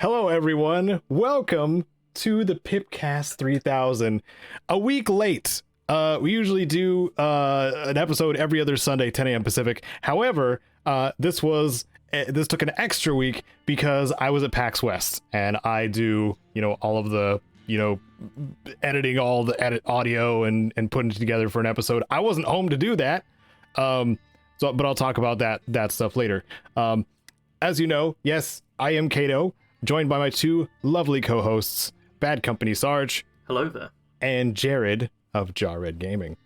Hello, everyone. Welcome to the PIPCAST 3000. A week late. We usually do an episode every other Sunday, 10 a.m. Pacific. However, this took an extra week because I was at PAX West and I do, all of the, editing all the edit audio and putting it together for an episode. I wasn't home to do that. But I'll talk about that stuff later. As you know, yes, I am Caedo, joined by my two lovely co-hosts, BADCOMPANYSARGE. Hello there. And Jared of Jarred Gaming.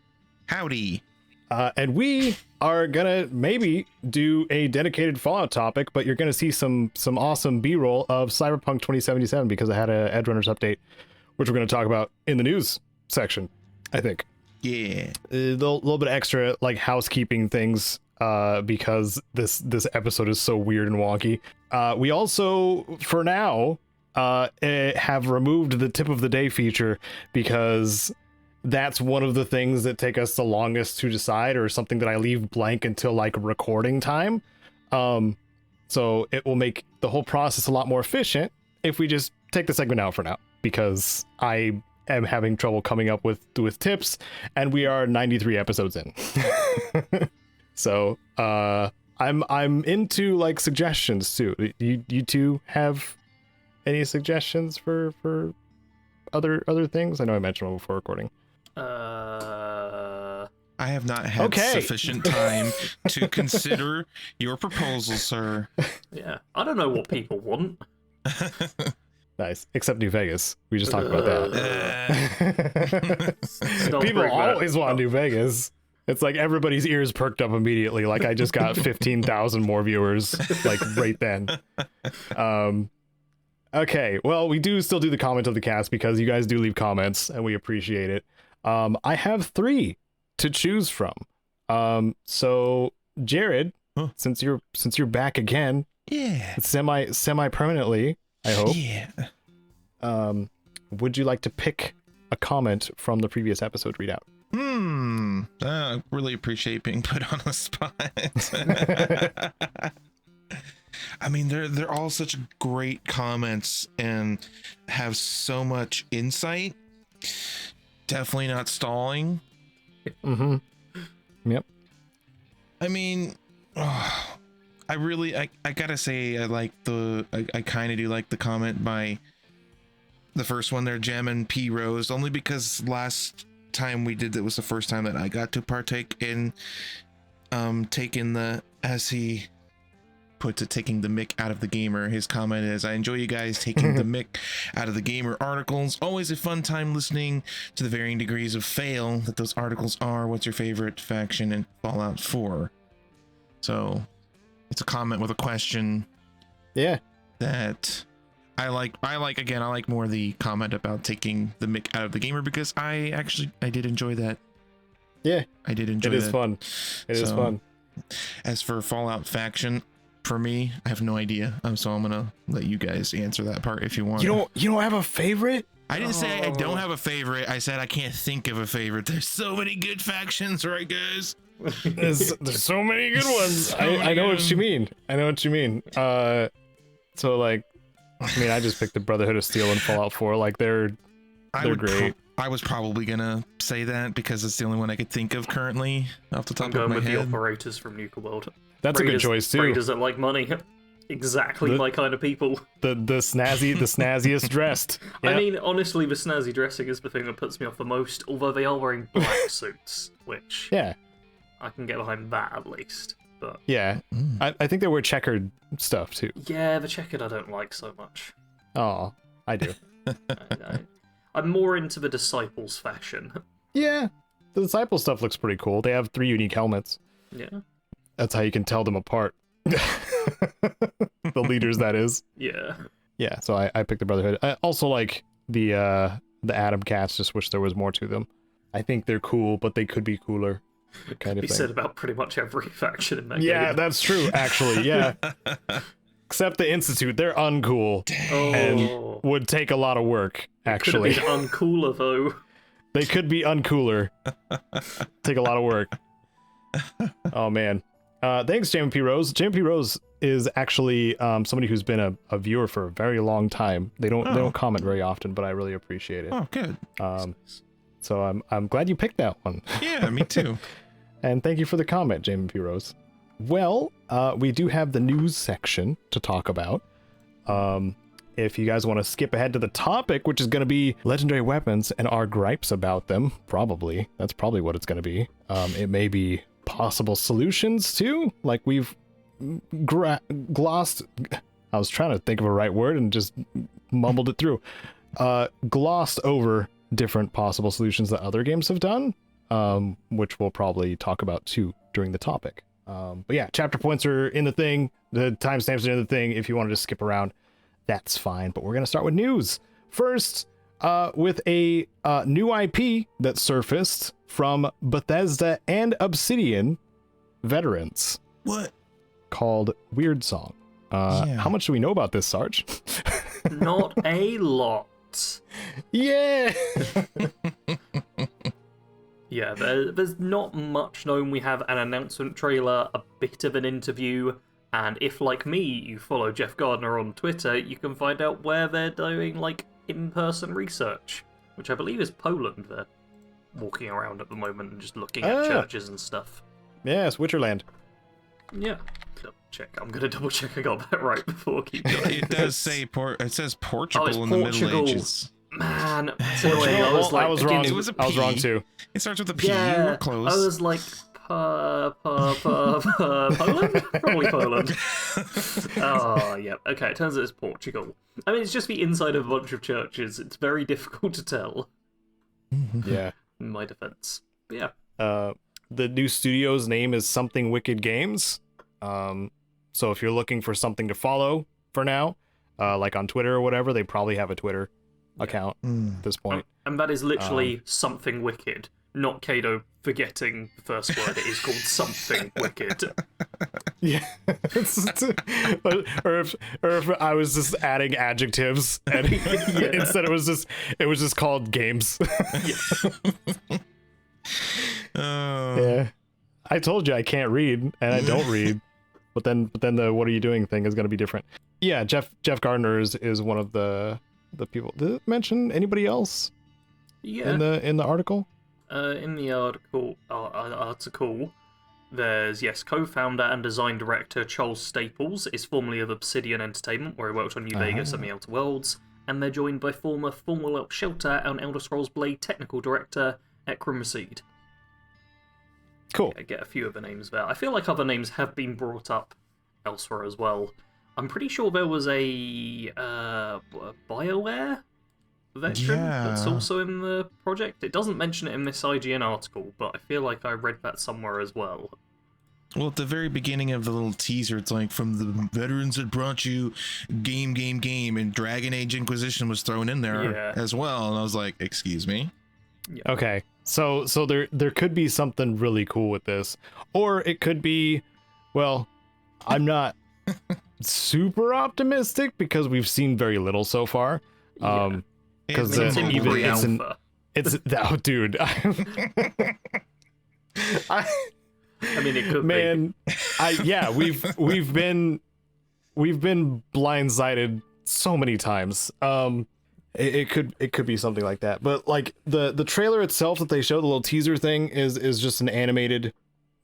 Howdy. And we are gonna maybe do a dedicated Fallout topic, but you're gonna see some awesome B-roll of Cyberpunk 2077 because I had a Edgerunners update, which we're gonna talk about in the news section, I think. Yeah. A little bit extra like housekeeping things because this episode is so weird and wonky. We also, for now, have removed the tip of the day feature because that's one of the things that take us the longest to decide, or something that I leave blank until like recording time. So it will make the whole process a lot more efficient if we just take the segment out for now, because I am having trouble coming up with tips, and we are 93 episodes in. So I'm into like suggestions too. You two have any suggestions for other things? I know I mentioned them before recording. I have not had sufficient time to consider your proposal, sir. Yeah, I don't know what people want. Nice, except New Vegas. We just talked about that. People always want New Vegas. It's like everybody's ears perked up immediately. Like I just got 15,000 more viewers, like right then. Okay, well, we do still do the comment of the cast because you guys do leave comments and we appreciate it. I have 3 to choose from. So Jared, since you're back again, semi permanently, I hope. Yeah. Would you like to pick a comment from the previous episode readout? I really appreciate being put on the spot. I mean, they're all such great comments and have so much insight. Definitely not stalling. Mm-hmm. Yep. I mean, I gotta say, I kind of do like the comment by the first one there, Gem and P Rose, only because last time we did it was the first time that I got to partake in taking the, as he puts it, taking the mick out of the gamer. His comment is, I enjoy you guys taking the mick out of the gamer articles. Always a fun time listening to the varying degrees of fail that those articles are. What's your favorite faction in Fallout 4? So it's a comment with a question. Yeah. That I like more the comment about taking the mick out of the gamer, because I did enjoy that. Yeah. I did enjoy that. It is fun. It is fun. As for Fallout faction, for me, I have no idea. So I'm gonna let you guys answer that part if you want. You don't have a favorite? I didn't say I don't have a favorite. I said I can't think of a favorite. There's so many good factions, right, guys? There's so many good ones. I know what you mean. So like, I mean, I just picked the Brotherhood of Steel and Fallout 4. Like they're great. I was probably gonna say that because it's the only one I could think of currently off the top of my head. I'm going with the operators from Nuka World. That's a good choice too. Raiders that like money. Exactly my kind of people. The snazziest dressed. Yep. I mean, honestly, the snazzy dressing is the thing that puts me off the most, although they are wearing black suits, which I can get behind that at least. But yeah, I think they wear checkered stuff too. Yeah, the checkered I don't like so much. Oh, I do. I'm more into the Disciples fashion. Yeah, the Disciples stuff looks pretty cool. They have 3 unique helmets. Yeah. That's how you can tell them apart. The leaders, that is. Yeah. Yeah, so I picked the Brotherhood. I also like the Atom Cats, just wish there was more to them. I think they're cool, but they could be cooler. Kind of thing. Said about pretty much every faction in that game. Yeah, that's true, actually, yeah. Except the Institute, they're uncool. And would take a lot of work, actually. Could have been uncooler, though. They could be uncooler. Take a lot of work. Oh, man. Thanks, JMP Rose. JMP Rose is actually somebody who's been a viewer for a very long time. They don't comment very often, but I really appreciate it. Oh, good. So I'm glad you picked that one. Yeah, me too. And thank you for the comment, JMP Rose. Well, we do have the news section to talk about. If you guys want to skip ahead to the topic, which is going to be legendary weapons and our gripes about them, probably. That's probably what it's going to be. It may be possible solutions too, like we've glossed. I was trying to think of a right word and just mumbled it through. Glossed over different possible solutions that other games have done, which we'll probably talk about too during the topic. But yeah, chapter points are in the thing. The timestamps are in the thing. If you want to just skip around, that's fine. But we're going to start with news. First, with a new IP that surfaced from Bethesda and Obsidian veterans. What? Called Wyrdsong. How much do we know about this, Sarge? Not a lot. Yeah! Yeah, there's not much known. We have an announcement trailer, a bit of an interview, and if, like me, you follow Jeff Gardner on Twitter, you can find out where they're doing, like, in-person research, which I believe is Poland. They're walking around at the moment and just looking at churches and stuff. Yes, Witcherland. Yeah. Check. I'm gonna double check I got that right before I keep going. It does say it says Portugal in the Middle Ages. Man, I was wrong. It was a P. I was wrong too. It starts with a P. Yeah, You were close. I was like, Poland? Probably Poland. Oh, yeah. Okay, it turns out it's Portugal. I mean, it's just the inside of a bunch of churches. It's very difficult to tell. Yeah. In my defense. But yeah. The new studio's name is Something Wicked Games. So if you're looking for something to follow for now, like on Twitter or whatever, they probably have a Twitter account at this point. And that is literally Something Wicked, not Caedo forgetting the first word. It is called Something Wicked. Yeah. or if I was just adding adjectives and instead it was just called games. Yeah. I told you I can't read and I don't read. But then the what are you doing thing is going to be different. Yeah, Jeff Gardner is one of the people. Did it mention anybody else? Yeah. In the article? In the article, there's, co-founder and design director Charles Staples is formerly of Obsidian Entertainment, where he worked on New Vegas and The Outer Worlds, and they're joined by former Fallout Shelter and Elder Scrolls Blade technical director Ekram Rashid. Cool. I get a few of the names there. I feel like other names have been brought up elsewhere as well. I'm pretty sure there was a BioWare veteran that's also in the project. It doesn't mention it in this IGN article, but I feel like I read that somewhere as well. Well, at the very beginning of the little teaser, it's like, from the veterans that brought you game, and Dragon Age Inquisition was thrown in there as well. And I was like, excuse me? Yeah. Okay. So there could be something really cool with this. Or it could be, well, I'm not super optimistic because we've seen very little so far. Because it's dude. I mean, it could be. We've been blindsided so many times. It could be something like that. But like the trailer itself that they showed, the little teaser thing is just an animated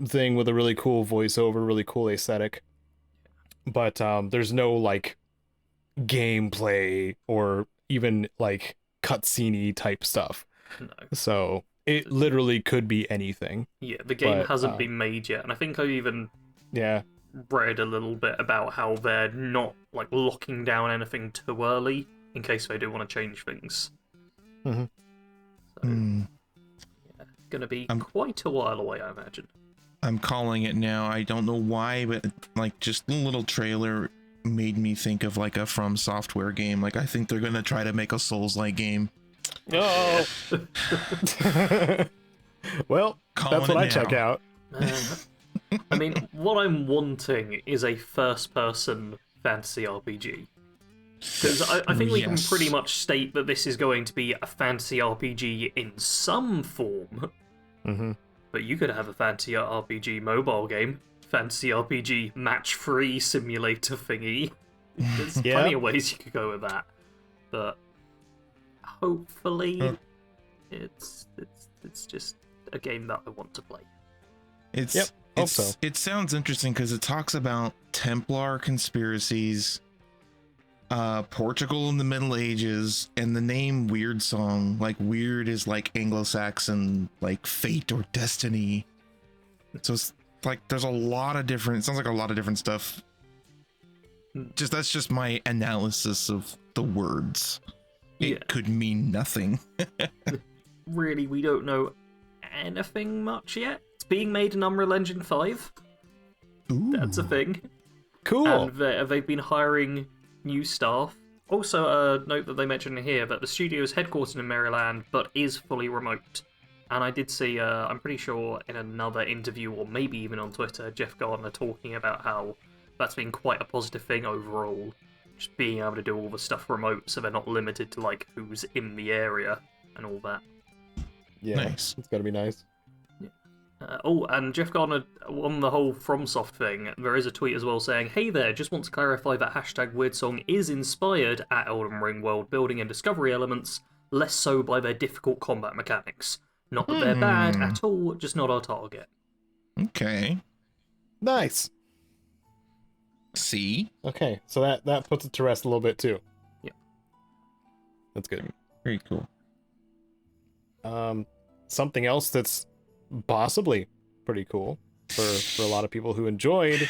thing with a really cool voiceover, really cool aesthetic. But there's no like gameplay or even like cutscene-y type stuff. No. So it literally could be anything. Yeah, the game hasn't been made yet, and I think I even read a little bit about how they're not like locking down anything too early in case they do want to change things. Mm-hmm. So, gonna be quite a while away, I imagine. I'm calling it now. I don't know why, but like just the little trailer made me think of like a From Software game. Like I think they're gonna try to make a Souls-like game. Oh. Well, that's what I check out. I mean, what I'm wanting is a first-person fantasy RPG. Because I think we can pretty much state that this is going to be a fantasy RPG in some form. Mm-hmm. But you could have a fantasy RPG mobile game. fantasy RPG match-free simulator thingy. There's plenty of ways you could go with that, but hopefully it's just a game that I want to play. It sounds interesting because it talks about Templar conspiracies, Portugal in the Middle Ages, and the name Wyrdsong. Like weird is like Anglo-Saxon, like fate or destiny. So it's like there's a lot of different. It sounds like a lot of different stuff. That's just my analysis of the words. It could mean nothing. Really, we don't know anything much yet. It's being made in Unreal Engine 5. Ooh. That's a thing. Cool. And they've been hiring new staff. Also, note that they mentioned here that the studio is headquartered in Maryland, but is fully remote. And I did see, I'm pretty sure in another interview, or maybe even on Twitter, Jeff Gardner talking about how that's been quite a positive thing overall. Just being able to do all the stuff remote, so they're not limited to like who's in the area and all that. Yeah, nice. It's gotta be nice. And Jeff Gardner, on the whole FromSoft thing, there is a tweet as well saying, "Hey there, just want to clarify that #Wyrdsong is inspired at Elden Ring world building and discovery elements, less so by their difficult combat mechanics. Not that they're bad at all, just not our target." Okay. Nice. See? Okay, so that puts it to rest a little bit too. Yeah. That's good. Very cool. Something else that's possibly pretty cool for a lot of people who enjoyed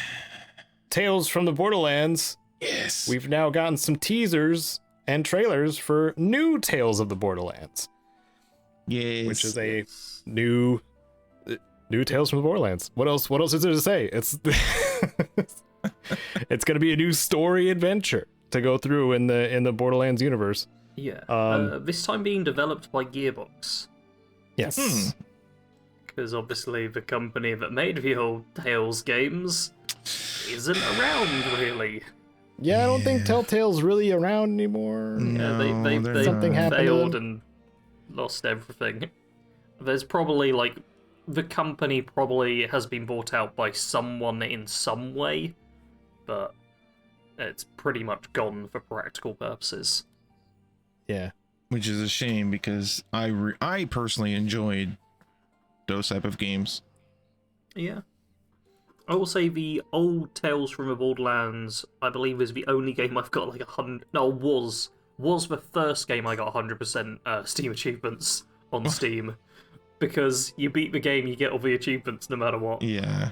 Tales from the Borderlands. Yes. We've now gotten some teasers and trailers for new Tales of the Borderlands. Yes. Which is a new Tales from the Borderlands. What else is there to say? It's it's going to be a new story adventure to go through in the Borderlands universe. Yeah. This time being developed by Gearbox. Yes. Because obviously the company that made the old Tales games isn't around, really. Yeah, I don't think Telltale's really around anymore. Yeah, they Something happened failed to and lost everything. There's probably, like, the company probably has been bought out by someone in some way, but it's pretty much gone for practical purposes. Yeah. Which is a shame because I personally enjoyed those type of games. Yeah. I will say the old Tales from the Borderlands, I believe, is the only game I've got like 100... No, was the first game I got 100% Steam achievements on Steam. Because you beat the game, you get all the achievements no matter what. Yeah.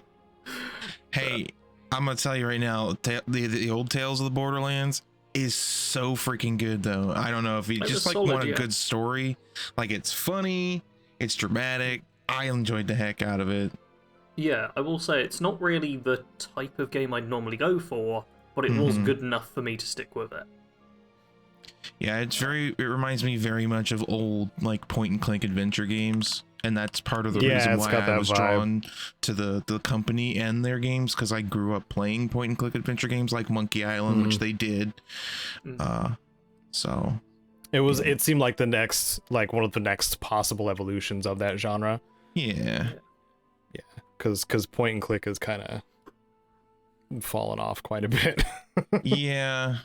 Hey, I'm gonna tell you right now, the old Tales of the Borderlands is so freaking good, though. I don't know if you just like want a good story. Like, it's funny, it's dramatic. I enjoyed the heck out of it. Yeah, I will say it's not really the type of game I'd normally go for, but it was good enough for me to stick with it. Yeah, it reminds me very much of old like point and click adventure games, and that's part of the reason why I was drawn to the company and their games, because I grew up playing point and click adventure games like Monkey Island, which they did. So it seemed like one of the next possible evolutions of that genre. Yeah. Because point and click has kind of fallen off quite a bit. Yeah.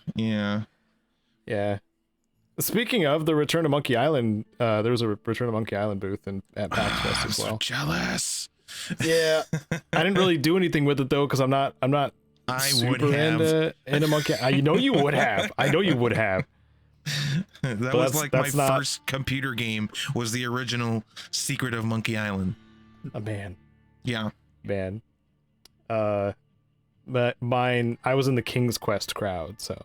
Speaking of the Return to Monkey Island, there was a Return to Monkey Island booth at PAPCAST as well. So jealous. Yeah, I didn't really do anything with it though, because I'm not super into Monkey. You know you would have. I know you would have. That was like my first computer game. Was the original Secret of Monkey Island. Man. Yeah. Man. But mine, I was in the King's Quest crowd, so.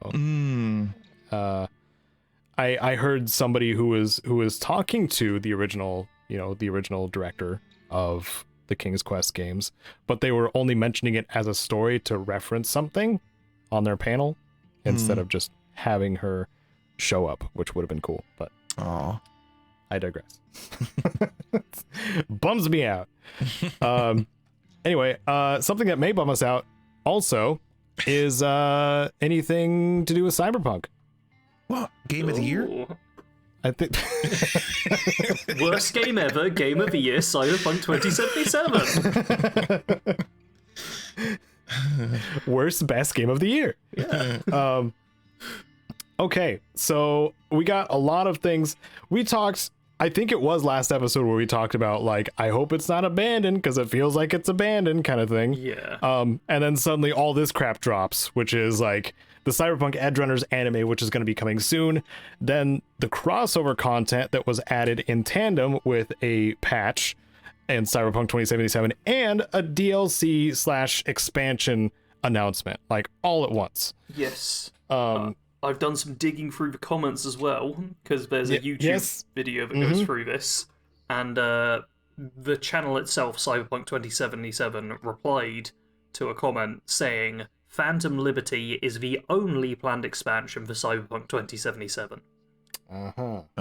I heard somebody who was talking to the original director of the King's Quest games, but they were only mentioning it as a story to reference something on their panel instead of just having her show up, which would have been cool, but I digress. Bums me out. Anyway, something that may bum us out also is anything to do with Cyberpunk. What? Game of the year? I think worst game ever, game of the year, Cyberpunk 2077. Worst best game of the year. Yeah. Okay, so we got a lot of things. We talked, I think it was last episode where we talked about, like, I hope it's not abandoned because it feels like it's abandoned kind of thing. Yeah. And then suddenly all this crap drops, which is like the Cyberpunk Edgerunners anime, which is going to be coming soon. Then the crossover content that was added in tandem with a patch in Cyberpunk 2077 and a DLC / expansion announcement, like all at once. Yes. I've done some digging through the comments as well, because there's a YouTube video that goes through this, and the channel itself, Cyberpunk 2077, replied to a comment saying, Phantom Liberty is the only planned expansion for Cyberpunk 2077.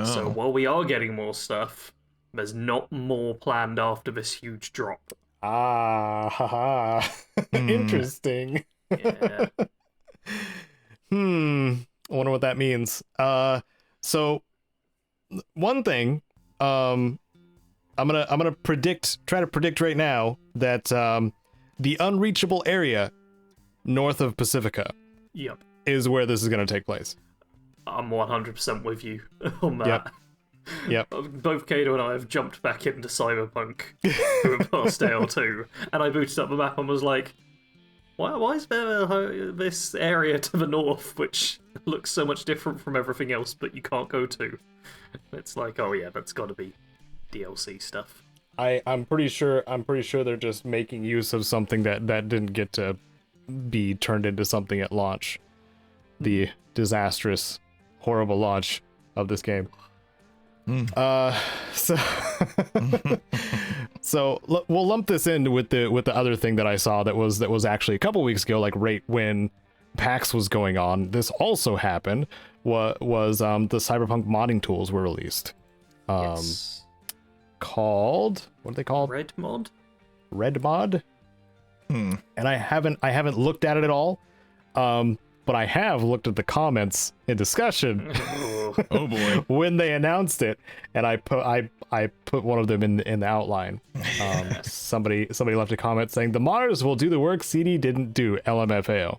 So while we are getting more stuff, there's not more planned after this huge drop. Interesting. Yeah. I wonder what that means. So one thing, I'm gonna try to predict right now that the unreachable area north of Pacifica is where this is gonna take place. I'm 100% with you on that. Yep. Both Caedo and I have jumped back into Cyberpunk for the past day or two, and I booted up the map and was like, why is there this area to the north which looks so much different from everything else but you can't go to? It's like, oh yeah, that's got to be DLC stuff. I'm pretty sure they're just making use of something that didn't get to be turned into something at launch. The disastrous, horrible launch of this game. So we'll lump this in with the other thing that I saw that was actually a couple weeks ago, like right when PAX was going on. This also happened. Was the Cyberpunk modding tools were released. Yes. Called, what are they called? Red Mod. And I haven't looked at it at all. But I have looked at the comments in discussion. Oh boy! When they announced it, and I put one of them in the outline. Somebody left a comment saying the modders will do the work CD didn't do. LMFAO.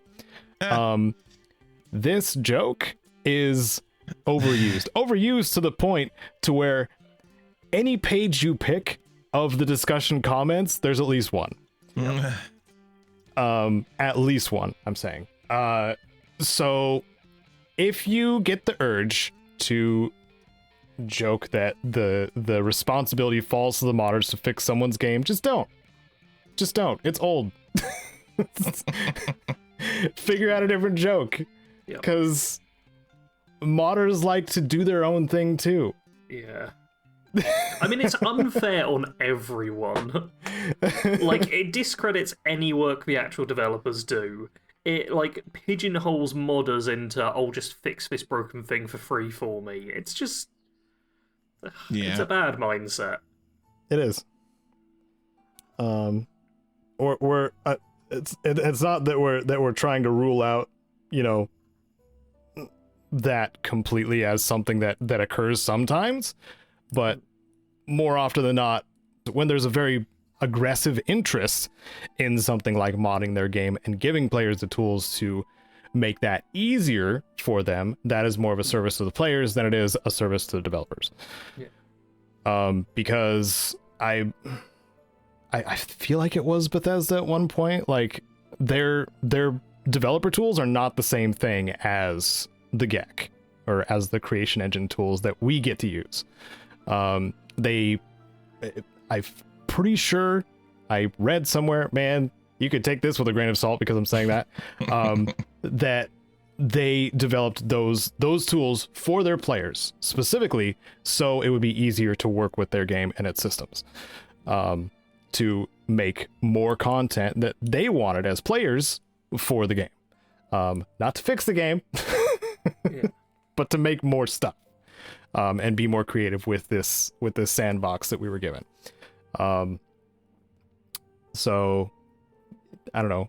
This joke is overused to the point to where any page you pick of the discussion comments, there's at least one. At least one, I'm saying. So if you get the urge to joke that the responsibility falls to the modders to fix someone's game, just don't. It's old. Figure out a different joke. Because modders like to do their own thing too. Yeah. I mean, it's unfair on everyone. Like, it discredits any work the actual developers do. It, like, pigeonholes modders into, I'll just fix this broken thing for free for me. It's just... It's a bad mindset. It is. It's not that we're trying to rule out, that completely as something that occurs sometimes, but more often than not, when there's a very aggressive interest in something like modding their game and giving players the tools to make that easier for them, that is more of a service to the players than it is a service to the developers. Because I feel like it was Bethesda at one point, like their developer tools are not the same thing as the GEC or as the creation engine tools that we get to use. I'm pretty sure I read somewhere, man, you could take this with a grain of salt because I'm saying that, that they developed those tools for their players specifically so it would be easier to work with their game and its systems, to make more content that they wanted as players for the game, not to fix the game, but to make more stuff, and be more creative with this sandbox that we were given. So I don't know,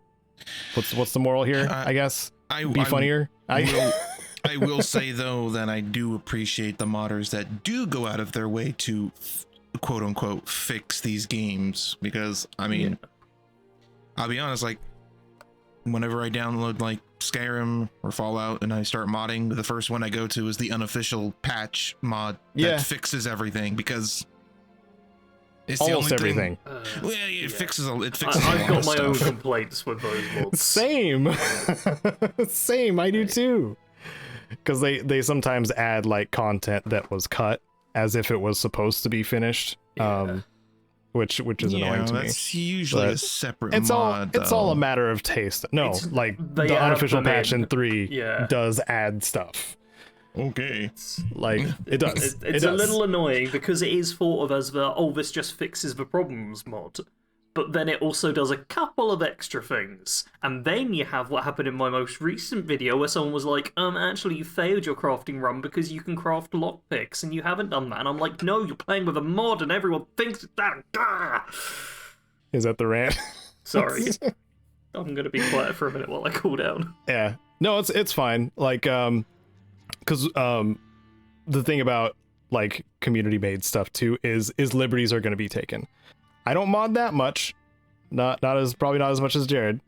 what's the moral here? I guess be funnier. I will say though that I do appreciate the modders that do go out of their way to quote unquote fix these games, because I mean, I'll be honest, like whenever I download like Skyrim or Fallout and I start modding, the first one I go to is the unofficial patch mod that fixes everything, because it's almost the only everything. Well, it fixes. I've got my own complaints with those mods. Same, same. I do too. Because they sometimes add like content that was cut as if it was supposed to be finished. Which is annoying to me. That's usually a separate it's mod. It's all a matter of taste. No, like the unofficial patch in 3 does add stuff. Okay. Like it does. It's a little annoying because it is thought of as this just fixes the problems mod. But then it also does a couple of extra things. And then you have what happened in my most recent video where someone was like, actually you failed your crafting run because you can craft lockpicks and you haven't done that. And I'm like, no, you're playing with a mod and everyone thinks that. Is that the rant? Sorry. I'm going to be quiet for a minute while I cool down. Yeah. No, it's fine. Like, because the thing about like community made stuff too is liberties are going to be taken. I don't mod that much, probably not as much as Jared,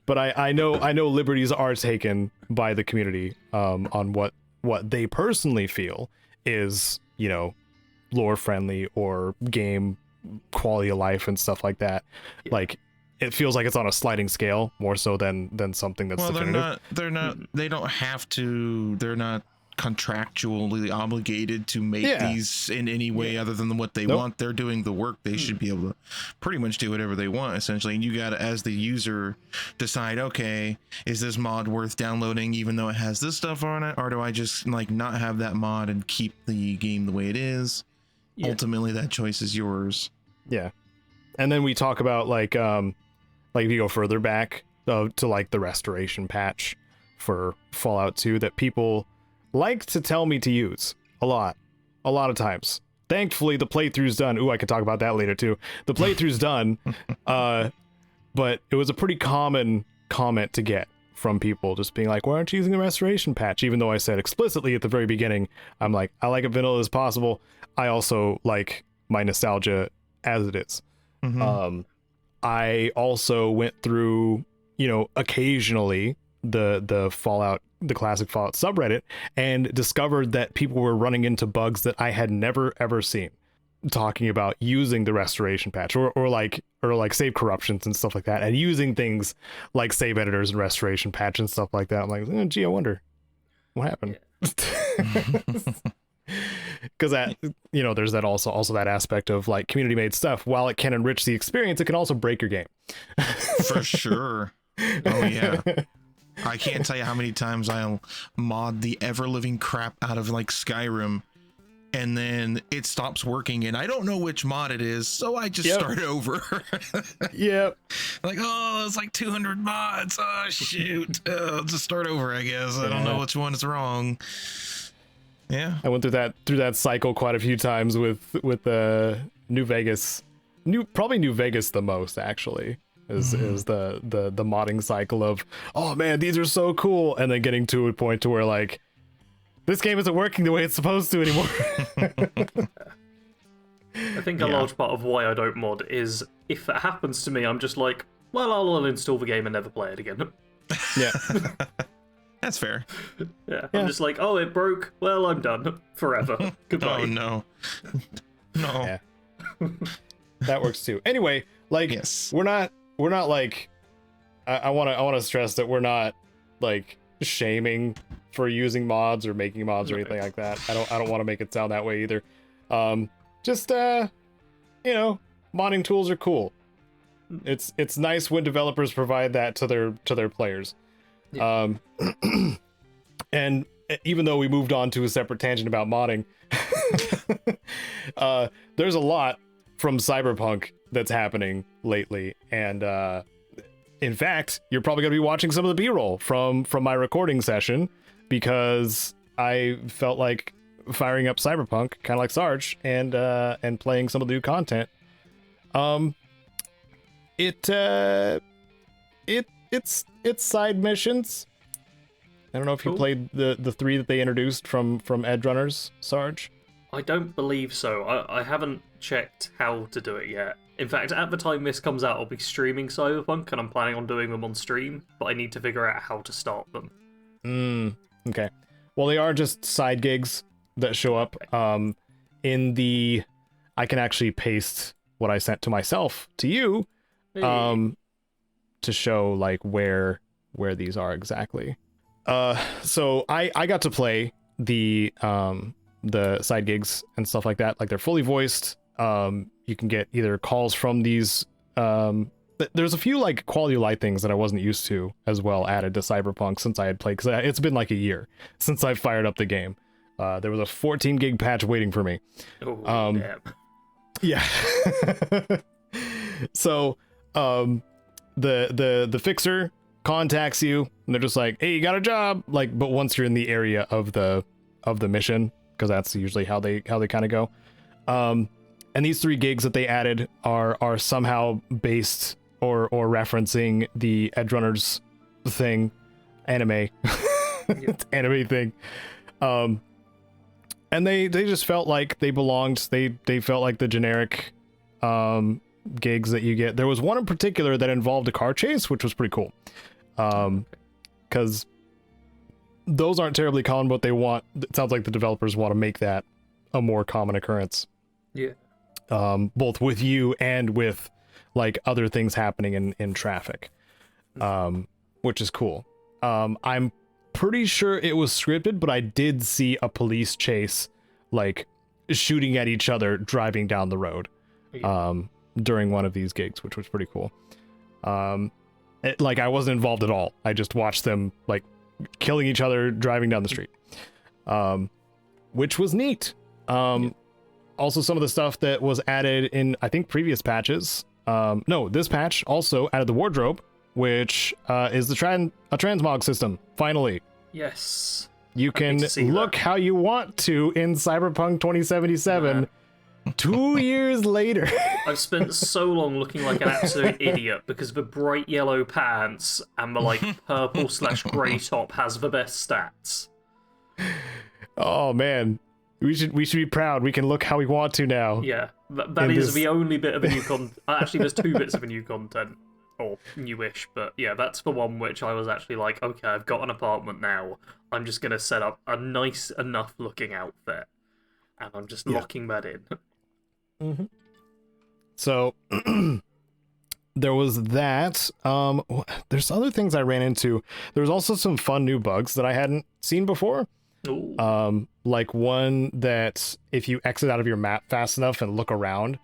but I know liberties are taken by the community on what they personally feel is, you know, lore friendly or game quality of life and stuff like that. Yeah. Like it feels like it's on a sliding scale more so than something that's definitive. They don't have to. They're not contractually obligated to make these in any way other than what they want. They're doing the work. They should be able to pretty much do whatever they want, essentially. And you got to, as the user, decide, okay, is this mod worth downloading even though it has this stuff on it, or do I just like not have that mod and keep the game the way it is? Ultimately that choice is yours. And then we talk about like if you go further back to like the restoration patch for Fallout 2 that people like to tell me to use a lot of times. Thankfully the playthrough's done. Ooh, I can talk about that later too. The playthrough's done, but it was a pretty common comment to get from people just being like, why aren't you using the restoration patch? Even though I said explicitly at the very beginning, I'm like, I like it vanilla as possible. I also like my nostalgia as it is. I also went through, you know, occasionally the Fallout, the classic Fallout subreddit, and discovered that people were running into bugs that I had never ever seen, talking about using the restoration patch or like save corruptions and stuff like that, and using things like save editors and restoration patch and stuff like that. I'm like, gee, I wonder what happened. Because that, you know, there's that also that aspect of like community made stuff. While it can enrich the experience, it can also break your game. For sure. Oh yeah. I can't tell you how many times I'll mod the ever-living crap out of like Skyrim, and then it stops working, and I don't know which mod it is, so I just start over. Like, oh, it's like 200 mods. Oh shoot, I'll just start over, I guess. I don't know which one is wrong. Yeah, I went through that cycle quite a few times with New Vegas. Probably New Vegas the most, actually. Is the modding cycle of, oh man, these are so cool, and then getting to a point to where like this game isn't working the way it's supposed to anymore. I think a large part of why I don't mod is if it happens to me, I'm just like, well, I'll uninstall the game and never play it again. Yeah. That's fair. I'm just like, oh, it broke. Well, I'm done forever. Goodbye. Oh no. No. Yeah. That works too. Anyway, like, we're not like, I want to stress that we're not like shaming for using mods or making mods or anything like that. I don't want to make it sound that way either. Just you know, modding tools are cool. It's nice when developers provide that to their players. And even though we moved on to a separate tangent about modding, there's a lot from Cyberpunk that's happening lately, and in fact, you're probably going to be watching some of the B-roll from my recording session, because I felt like firing up Cyberpunk, kind of like Sarge, and playing some of the new content. It's side missions. I don't know if you played the 3 that they introduced from Edgerunners, Sarge. I don't believe so. I haven't checked how to do it yet. In fact, at the time this comes out, I'll be streaming Cyberpunk, and I'm planning on doing them on stream, but I need to figure out how to start them. Okay. Well, they are just side gigs that show up. In the... I can actually paste what I sent to myself to you, to show, like, where these are exactly. So I got to play the side gigs and stuff like that. Like, they're fully voiced. You can get either calls from these, there's a few like quality of life things that I wasn't used to as well added to Cyberpunk since I had played, because it's been like a year since I fired up the game. There was a 14 gig patch waiting for me. Oh, damn. Yeah. So the fixer contacts you and they're just like, hey, you got a job, like, but once you're in the area of the mission, because that's usually how they kind of go. And these 3 gigs that they added are somehow based or referencing the Edgerunners thing, anime, anime thing. And they just felt like they belonged. They felt like the generic gigs that you get. There was one in particular that involved a car chase, which was pretty cool. Because those aren't terribly common, but it sounds like the developers want to make that a more common occurrence. Yeah. Both with you and with like other things happening in traffic, which is cool. I'm pretty sure it was scripted, but I did see a police chase, like shooting at each other driving down the road, during one of these gigs, which was pretty cool. Like I wasn't involved at all. I just watched them like killing each other driving down the street, which was neat. Also, some of the stuff that was added in, I think, previous patches. No, this patch also added the wardrobe, which is the transmog system. Finally, yes, you can look how you want to in Cyberpunk 2077. 2 years later. I've spent so long looking like an absolute idiot because the bright yellow pants and the like purple/grey top has the best stats. Oh man. We should be proud. We can look how we want to now. Yeah, that is the only bit of the new content. Actually, there's 2 bits of the new content, or newish, but yeah, that's the one which I was actually like, okay, I've got an apartment now. I'm just gonna set up a nice enough looking outfit, and I'm just locking that in. Mm-hmm. So there was that. There's other things I ran into. There was also some fun new bugs that I hadn't seen before. Ooh. Like one that if you exit out of your map fast enough and look around,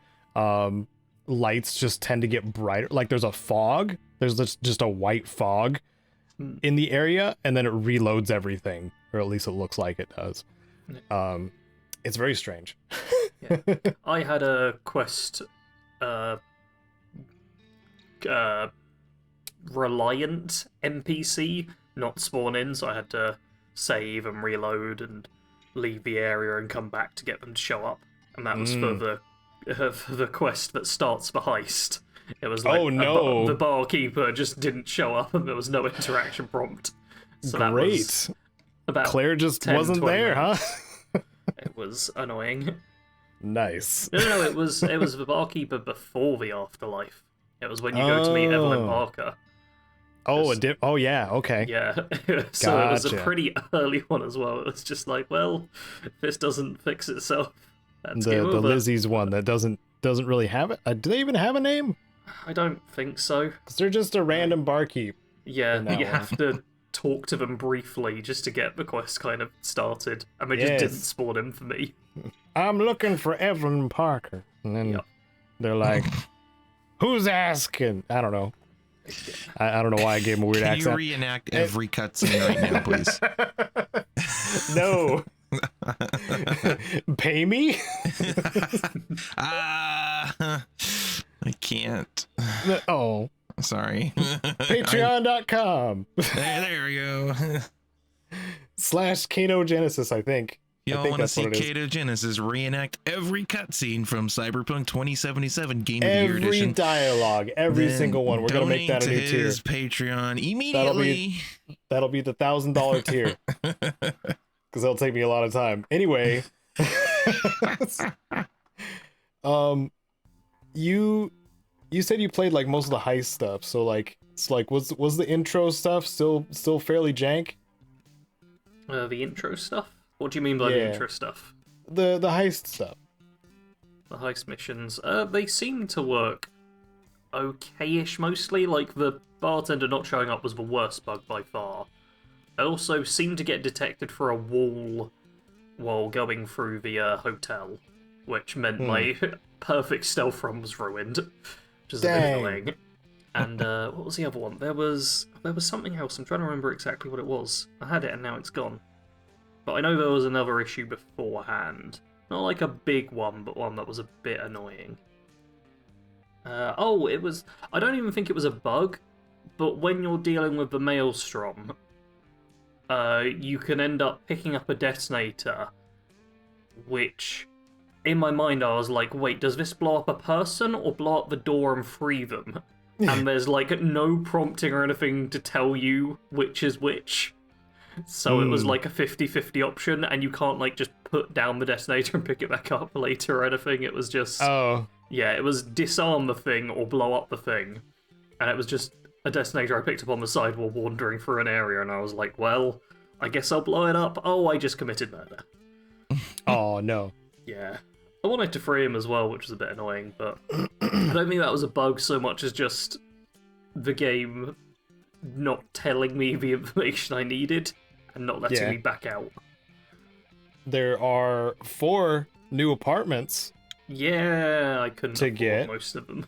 lights just tend to get brighter. Like there's a fog, there's just a white fog in the area, and then it reloads everything, or at least it looks like it does. It's very strange. Yeah. I had a quest reliant NPC not spawn in, so I had to save and reload and leave the area and come back to get them to show up, and that was for the quest that starts the heist. It was like, oh no, the barkeeper just didn't show up and there was no interaction prompt. So great. That was about Claire just 10, wasn't there, minutes. huh? It was annoying. Nice. No, it was the barkeeper before the afterlife. It was when you go to meet Evelyn Parker. Oh, oh yeah, okay. Yeah, so it was a pretty early one as well. It was just like, well, if this doesn't fix itself, that's the Lizzie's one that doesn't really have it. Do they even have a name? I don't think so. Because they're just a random barkeep. Yeah, you have to talk to them briefly just to get the quest kind of started, and they just didn't spawn in for me. I'm looking for Evelyn Parker, and then they're like, "Who's asking?" I don't know. I don't know why I gave him a weird accent. Can you reenact every cutscene right now, please? No. Pay me? I can't. Oh. Sorry. Patreon.com. There we go. /Caedo Genesis, I think. Y'all want to see Caedo Genesis reenact every cutscene from Cyberpunk 2077 Game of the Year Edition? Every dialogue, every single one. We're going to make that a new tier. His Patreon immediately. That'll be the $1,000 tier. Because that'll take me a lot of time. Anyway. you said you played like most of the heist stuff, so like it's like was the intro stuff still fairly jank? The intro stuff? What do you mean by the intro stuff? The heist stuff. The heist missions. They seem to work okay-ish mostly. Like, the bartender not showing up was the worst bug by far. I also seemed to get detected for a wall while going through the hotel, which meant my perfect stealth run was ruined, which is a bit annoying. And what was the other one? There was something else. I'm trying to remember exactly what it was. I had it and now it's gone. But I know there was another issue beforehand. Not like a big one, but one that was a bit annoying. It was... I don't even think it was a bug, but when you're dealing with the Maelstrom, you can end up picking up a detonator, which, in my mind, I was like, wait, does this blow up a person or blow up the door and free them? And there's, like, no prompting or anything to tell you which is which. So it was like a 50-50 option, and you can't, like, just put down the detonator and pick it back up later or anything. It was just... Yeah, it was disarm the thing or blow up the thing. And it was just a detonator I picked up on the side while wandering through an area, and I was like, well, I guess I'll blow it up. Oh, I just committed murder. Oh, no. Yeah. I wanted to free him as well, which was a bit annoying, but I don't think that was a bug so much as just the game not telling me the information I needed and not letting me back out. There are 4 new apartments. Yeah, I couldn't to afford get most of them.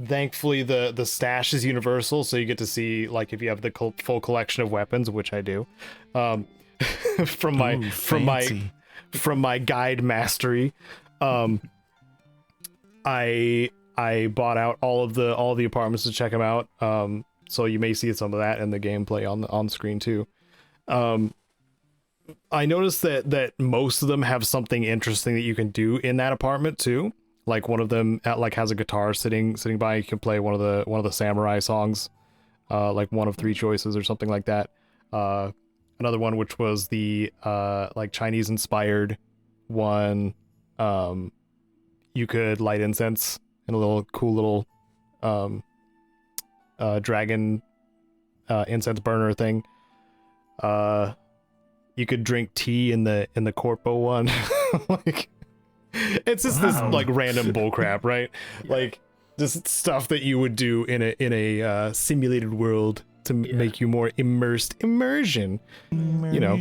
Thankfully, the stash is universal, so you get to see, like, if you have the full collection of weapons, which I do. From my guide mastery, I bought out all the apartments to check them out. So you may see some of that in the gameplay on screen too. I noticed that most of them have something interesting that you can do in that apartment too. Like one of them has a guitar sitting by. You can play one of the samurai songs, like one of 3 choices or something like that. Another one which was the like Chinese inspired one. You could light incense in a little cool little dragon incense burner thing. You could drink tea in the corpo one. Like, it's just this like random bullcrap, right? Yeah. Like just stuff that you would do in a simulated world to make you more immersion. You know.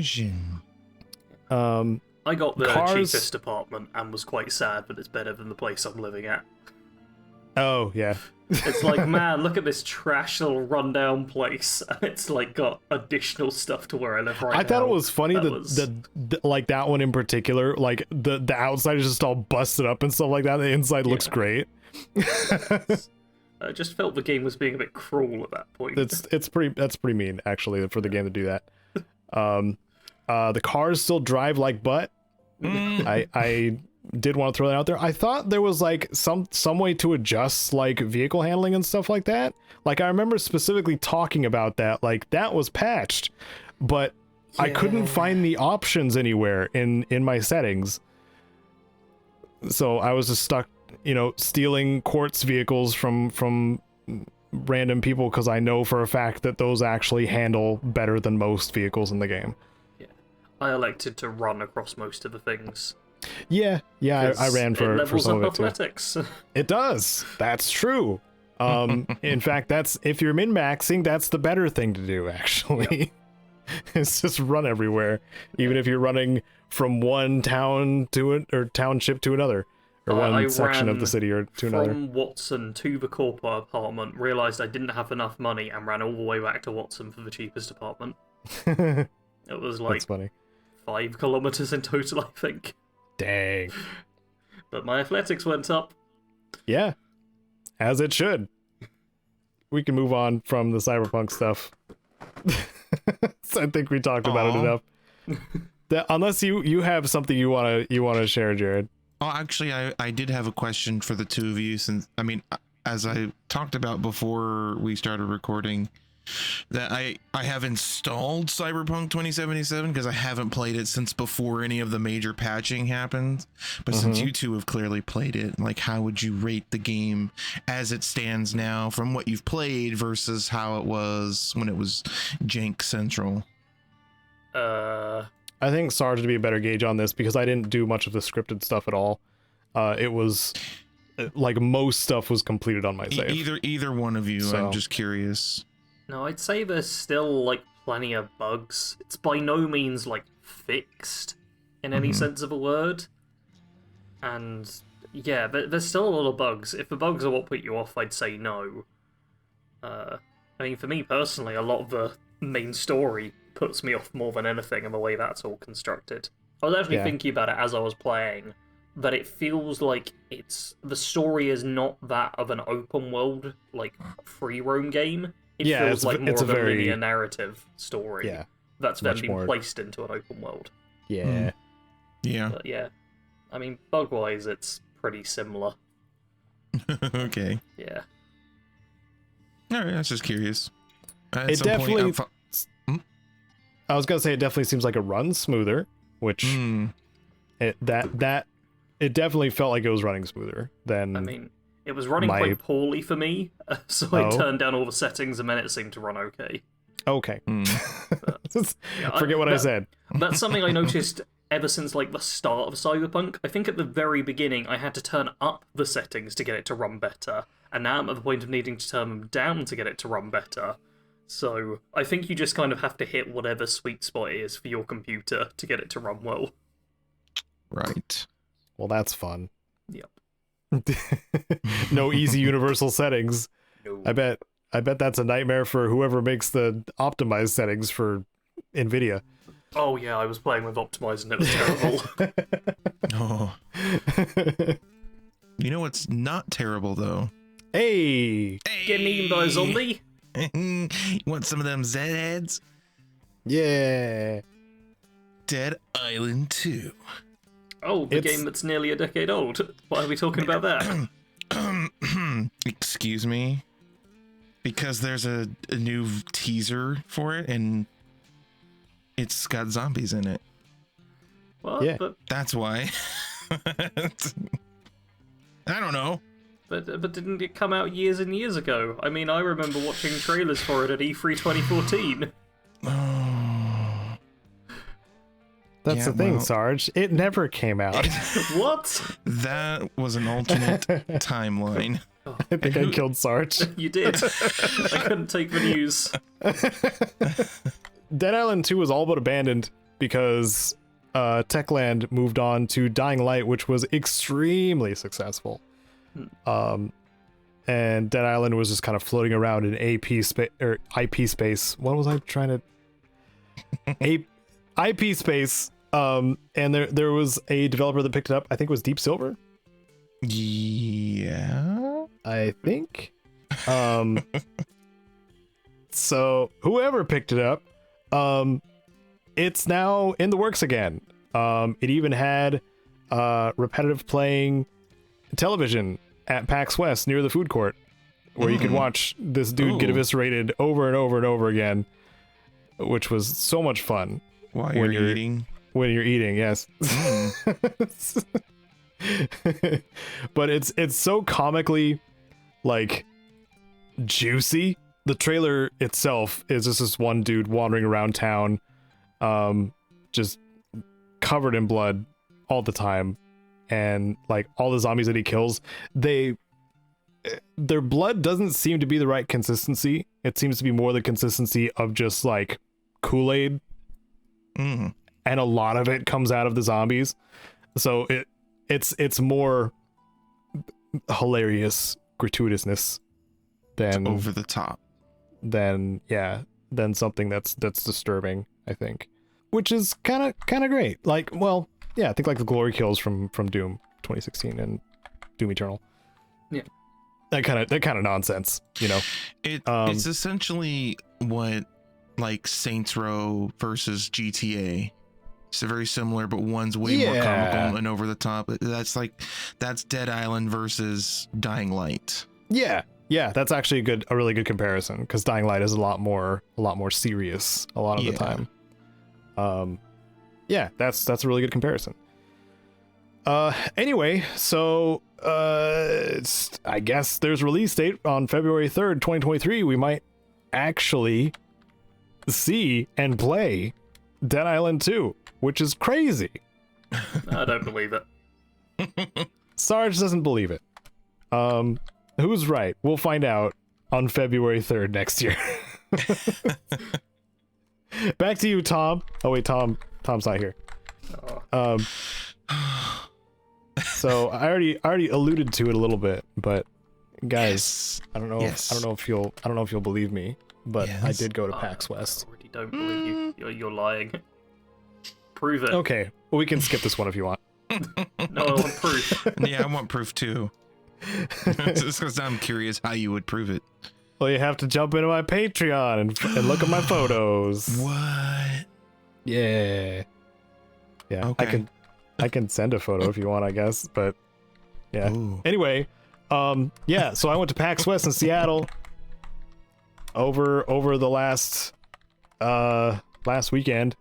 I got the cheapest apartment and was quite sad, but it's better than the place I'm living at. Oh yeah. It's like, man, look at this trash little rundown place. It's like got additional stuff to where I live right now. I thought it was funny that like that one in particular, like the outside is just all busted up and stuff like that. The inside looks great. I just felt the game was being a bit cruel at that point. That's pretty mean actually for the game to do that. The cars still drive like butt. I did want to throw that out there. I thought there was like some way to adjust like vehicle handling and stuff like that. Like I remember specifically talking about that, like that was patched, but I couldn't find the options anywhere in my settings. So I was just stuck, stealing quartz vehicles from random people because I know for a fact that those actually handle better than most vehicles in the game. Yeah, I elected to run across most of the things. Yeah, I ran for some of it athletics. Too. It does. That's true. In fact, if you're min-maxing, that's the better thing to do, actually. Yep. It's just run everywhere, even if you're running from one town or township to another, or one section of the city or to another. From Watson to the corporate apartment, realized I didn't have enough money, and ran all the way back to Watson for the cheapest apartment. It was like that's funny. 5 kilometers in total, I think. Dang. But my athletics went up. Yeah, as it should. We can move on from the Cyberpunk stuff. So I think we talked about it enough. Unless you have something you wanna share, Jared. Oh, actually, I did have a question for the two of you. Since as I talked about before we started recording, that I have installed Cyberpunk 2077 because I haven't played it since before any of the major patching happened. But since you two have clearly played it, like, how would you rate the game as it stands now from what you've played versus how it was when it was jank central? I think Sarge would be a better gauge on this because I didn't do much of the scripted stuff at all. It was like most stuff was completed on my save. Either one of you, So- I'm just curious. No, I'd say there's still, like, plenty of bugs. It's by no means, like, fixed in any sense of a word. And, yeah, there's still a lot of bugs. If the bugs are what put you off, I'd say no. I mean, for me personally, a lot of the main story puts me off more than anything in the way that's all constructed. I was actually thinking about it as I was playing, that it feels like the story is not that of an open world, like, free roam game. It feels like more of a linear narrative story that's then been placed into an open world. Yeah. Yeah. But yeah, I mean, bug-wise, it's pretty similar. Okay. Yeah. All right, I was just curious. At It some point, definitely. I was gonna say it definitely seems like it runs smoother, which it definitely felt like it was running smoother than. I mean, it was running quite poorly for me, so I turned down all the settings and then it seemed to run okay. Okay. But, Forget what I said. That's something I noticed ever since, like, the start of Cyberpunk. I think at the very beginning I had to turn up the settings to get it to run better, and now I'm at the point of needing to turn them down to get it to run better. So I think you just kind of have to hit whatever sweet spot is for your computer to get it to run well. Right. Well, that's fun. Yep. No easy universal settings. No. I bet that's a nightmare for whoever makes the optimized settings for NVIDIA. Oh yeah, I was playing with Optimize and it was terrible. Oh. You know what's not terrible though? Hey! Getting eaten by a zombie? You want some of them Z heads? Yeah! Dead Island 2. Oh, the game that's nearly a decade old. Why are we talking about that? Excuse me? Because there's a new teaser for it and it's got zombies in it. What? Yeah. That's why. I don't know. But didn't it come out years and years ago? I mean, I remember watching trailers for it at E3 2014. That's the thing, Sarge. It never came out. What? That was an alternate timeline. I think I killed Sarge. You did. I couldn't take the news. Dead Island 2 was all but abandoned because Techland moved on to Dying Light, which was extremely successful. And Dead Island was just kind of floating around in IP space. What was I trying to? IP space. And there was a developer that picked it up. I think it was Deep Silver. Yeah, I think. So whoever picked it up, it's now in the works again. It even had repetitive playing television at PAX West near the food court, where you could watch this dude get eviscerated over and over and over again, which was so much fun. While you're eating. When you're eating, yes. But it's so comically, like, juicy. The trailer itself is just this one dude wandering around town, just covered in blood all the time, and like all the zombies that he kills, their blood doesn't seem to be the right consistency. It seems to be more the consistency of just like Kool-Aid, and a lot of it comes out of the zombies. So it's more hilarious gratuitousness than over the top. Than something that's disturbing, I think, which is kind of great. Like, well, yeah, I think like the glory kills from Doom 2016 and Doom Eternal. Yeah, that kind of nonsense, you know. It's essentially what like Saints Row versus GTA. It's very similar, but one's way more comical and over the top. That's Dead Island versus Dying Light. Yeah, Yeah, that's actually a really good comparison, because Dying Light is a lot more serious a lot of the time. Yeah, that's a really good comparison. Anyway, so I guess there's a release date on February 3rd, 2023. We might actually see and play Dead Island 2, which is crazy. I don't believe it. Sarge doesn't believe it. Who's right? We'll find out on February 3rd next year. Back to you, Tom. Oh wait, Tom's not here. So I already alluded to it a little bit, but guys, I don't know if you'll believe me, but I did go to PAX West. I already don't believe you. You're lying. Prove it. Okay, well, we can skip this one if you want. No, I want proof. Yeah, I want proof too. Just because I'm curious how you would prove it. Well, you have to jump into my Patreon and look at my photos. What? Yeah. Yeah. Okay. I can send a photo if you want, I guess, but yeah. Ooh. Anyway, yeah, so I went to PAX West in Seattle over the last weekend.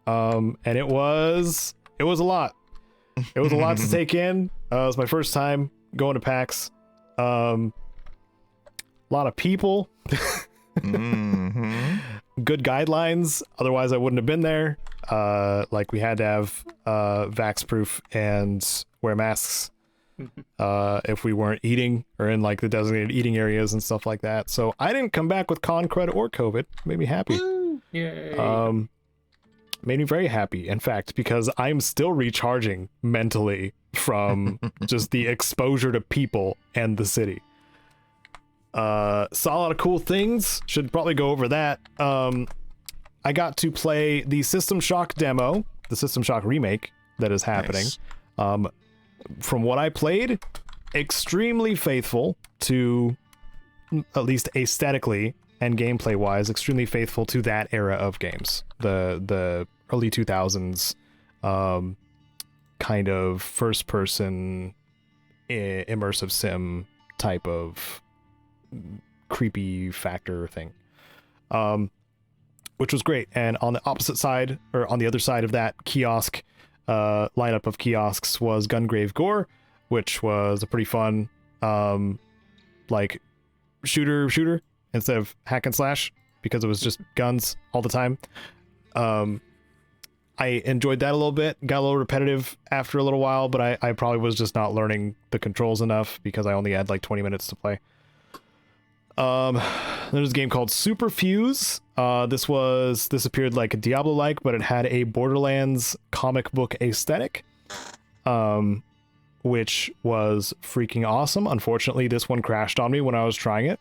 And it was a lot. It was a lot to take in. It was my first time going to PAX. A lot of people. Good guidelines, otherwise I wouldn't have been there. Like we had to have vax proof and wear masks if we weren't eating or in like the designated eating areas and stuff like that. So I didn't come back with con cred or COVID. Made me happy. Yay. Made me very happy, in fact, because I'm still recharging mentally from just the exposure to people and the city. Saw a lot of cool things. Should probably go over that. I got to play the System Shock demo, the System Shock remake that is happening. Nice. From what I played, extremely faithful to, at least aesthetically and gameplay wise, extremely faithful to that era of games. The early 2000s kind of first person immersive sim type of creepy factor thing, which was great. And on the opposite side, or on the other side of that kiosk lineup of kiosks, was Gungrave Gore, which was a pretty fun like shooter instead of hack and slash, because it was just guns all the time. I enjoyed that a little bit. Got a little repetitive after a little while, but I probably was just not learning the controls enough because I only had like 20 minutes to play. There's a game called Super Fuse. This appeared like a Diablo-like, but it had a Borderlands comic book aesthetic, which was freaking awesome. Unfortunately, this one crashed on me when I was trying it.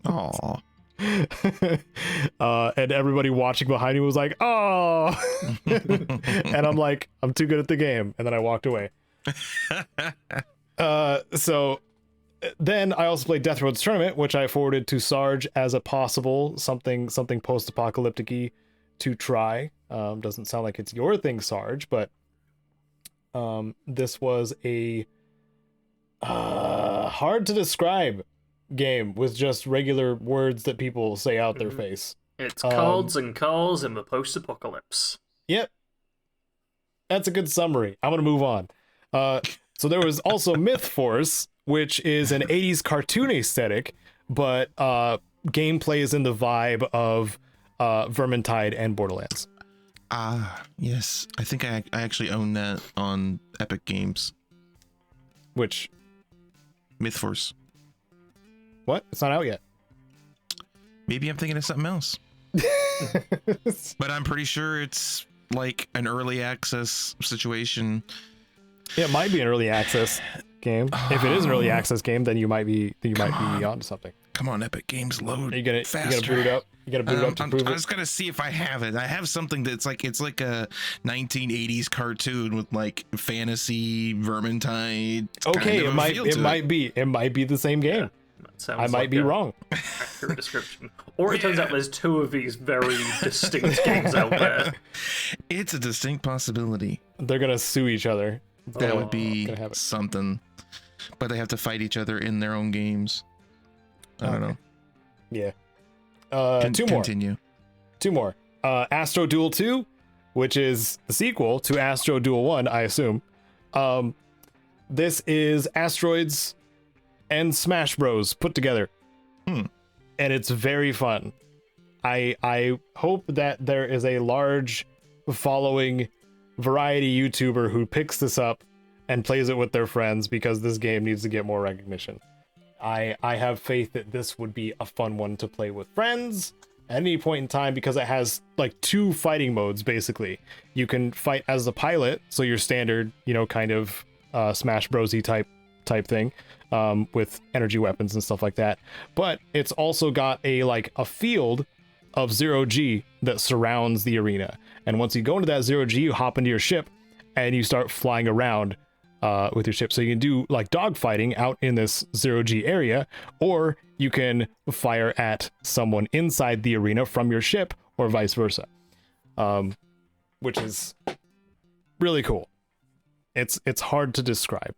Aww. And everybody watching behind me was like, "Oh," and I'm like, "I'm too good at the game," and then I walked away. So then I also played Death Road's Tournament, which I forwarded to Sarge as a possible something post-apocalyptic-y to try. Doesn't sound like it's your thing, Sarge, but this was a hard to describe game with just regular words that people say out their face. It's cards and cars in the post-apocalypse. Yep. That's a good summary. I'm gonna move on. So there was also Myth Force, which is an 80s cartoon aesthetic, but gameplay is in the vibe of Vermintide and Borderlands. Yes. I think I actually own that on Epic Games. Which? Myth Force. What? It's not out yet. Maybe I'm thinking of something else. But I'm pretty sure it's like an early access situation. It might be an early access game. If it is an early access game, then you might be onto something. Come on, Epic Games, load. You gotta boot it up. You gotta boot it up to prove it. I was gonna see if I have it. I have something that's like it's like a 1980s cartoon with like fantasy Vermintide. Okay, it might be the same game. I might be wrong. Accurate description. Or it turns out there's two of these very distinct games out there. It's a distinct possibility. They're gonna sue each other. That would be something. but they have to fight each other in their own games. I don't know. Yeah. Continue. Two more. Astro Duel 2, which is the sequel to Astro Duel 1, I assume. This is Asteroids and Smash Bros put together. And it's very fun. I hope that there is a large following variety YouTuber who picks this up and plays it with their friends, because this game needs to get more recognition. I have faith that this would be a fun one to play with friends at any point in time, because it has like 2 fighting modes basically. You can fight as the pilot, so your standard, kind of Smash Brosy type thing, with energy weapons and stuff like that. But it's also got a field of 0G that surrounds the arena. And once you go into that 0G, you hop into your ship and you start flying around with your ship. So you can do like dogfighting out in this 0G area, or you can fire at someone inside the arena from your ship, or vice versa, which is really cool. It's hard to describe,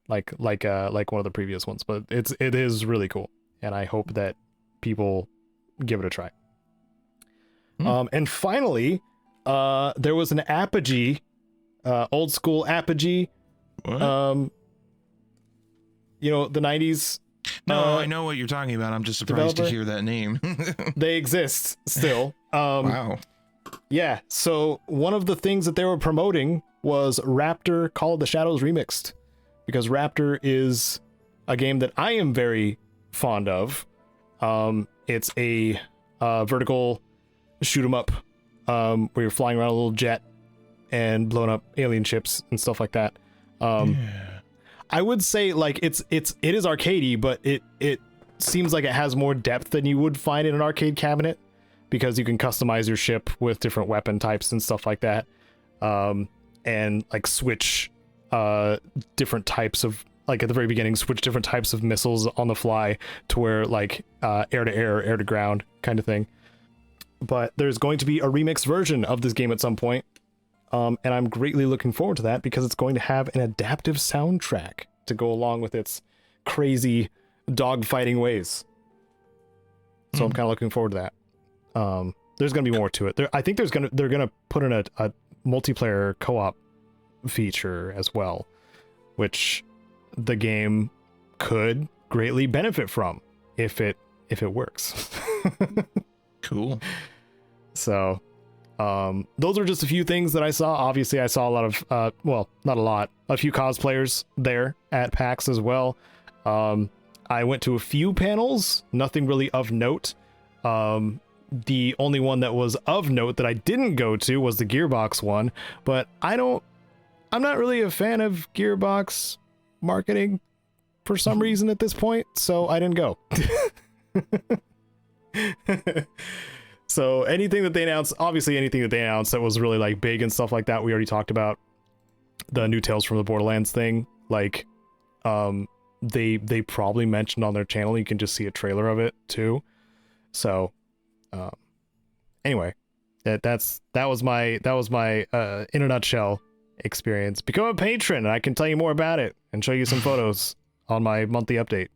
like one of the previous ones, but it is really cool, and I hope that people give it a try. And finally, there was an Apogee, old school Apogee. What? The 90s. No, I know what you're talking about. I'm just surprised to hear that name. They exist still. Wow. Yeah, so one of the things that they were promoting was Raptor Call of the Shadows Remixed, because Raptor is a game that I am very fond of. It's a vertical shoot 'em up, where you're flying around a little jet and blowing up alien ships and stuff like that. I would say it is arcadey, but it seems like it has more depth than you would find in an arcade cabinet, because you can customize your ship with different weapon types and stuff like that, and switch different types of, at the very beginning, switch different types of missiles on the fly to where air to air, air to ground kind of thing. But there's going to be a remixed version of this game at some point. And I'm greatly looking forward to that, because it's going to have an adaptive soundtrack to go along with its crazy dogfighting ways. So I'm kind of looking forward to that. There's going to be more to it. I think they're gonna put in a multiplayer co-op feature as well, which the game could greatly benefit from if it works. Cool. So those are just a few things that I saw. Obviously, I saw a lot of, not a lot, a few cosplayers there at PAX as well. I went to a few panels, nothing really of note. The only one that was of note that I didn't go to was the Gearbox one, but I'm not really a fan of Gearbox marketing for some reason at this point, so I didn't go. So anything that they announced that was really big and stuff like that, we already talked about. The new Tales from the Borderlands thing, they probably mentioned on their channel. You can just see a trailer of it too. So anyway, that was my in a nutshell experience. Become a patron and I can tell you more about it and show you some photos on my monthly update.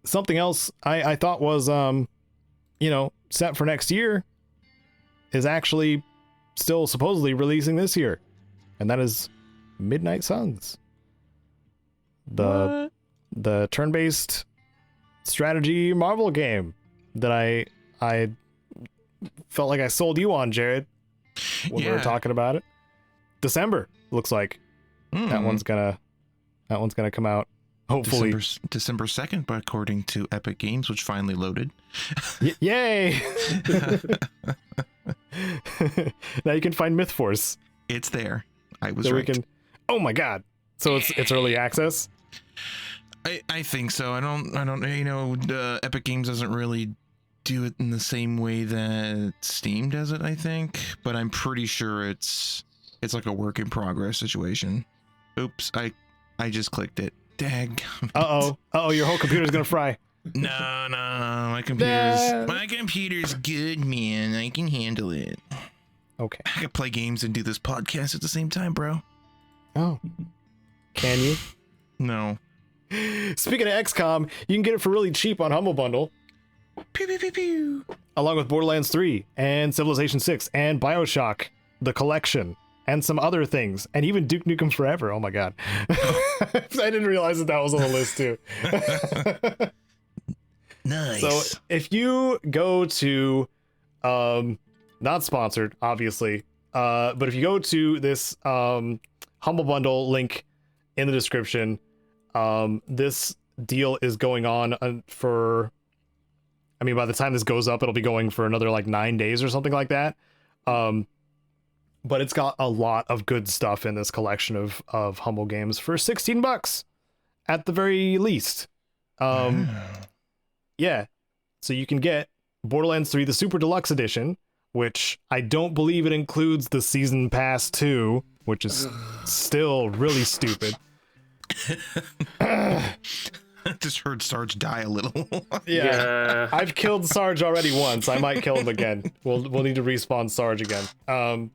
Something else I thought was, set for next year is actually still supposedly releasing this year. And that is Midnight Suns. The turn-based strategy Marvel game that I felt like I sold you on, Jared, when we were talking about it. December, looks like. That one's gonna come out. Hopefully December 2nd, but according to Epic Games, which finally loaded. Yay! Now you can find Myth Force. It's there. I was right. Oh my god! So it's early access. I think so. I don't. Epic Games doesn't really do it in the same way that Steam does it, I think, but I'm pretty sure it's like a work in progress situation. Oops! I just clicked it. Dag. Uh-oh, your whole computer's gonna fry. No, my computer's good, man. I can handle it. Okay. I can play games and do this podcast at the same time, bro. Oh. Can you? No. Speaking of XCOM, you can get it for really cheap on Humble Bundle. Pew, pew, pew, pew. Along with Borderlands 3 and Civilization 6 and BioShock, the collection, and some other things, and even Duke Nukem Forever. Oh my god. I didn't realize that was on the list too. Nice. So if you go to, not sponsored, obviously, but if you go to this Humble Bundle link in the description, this deal is going on for, I mean, by the time this goes up, it'll be going for another like 9 days or something like that. But it's got a lot of good stuff in this collection of Humble games for $16 at the very least. Yeah, so you can get Borderlands 3, the Super Deluxe Edition, which I don't believe it includes the Season Pass 2, which is still really stupid. Just heard Sarge die a little. Yeah. I've killed Sarge already once. I might kill him again. We'll need to respawn Sarge again.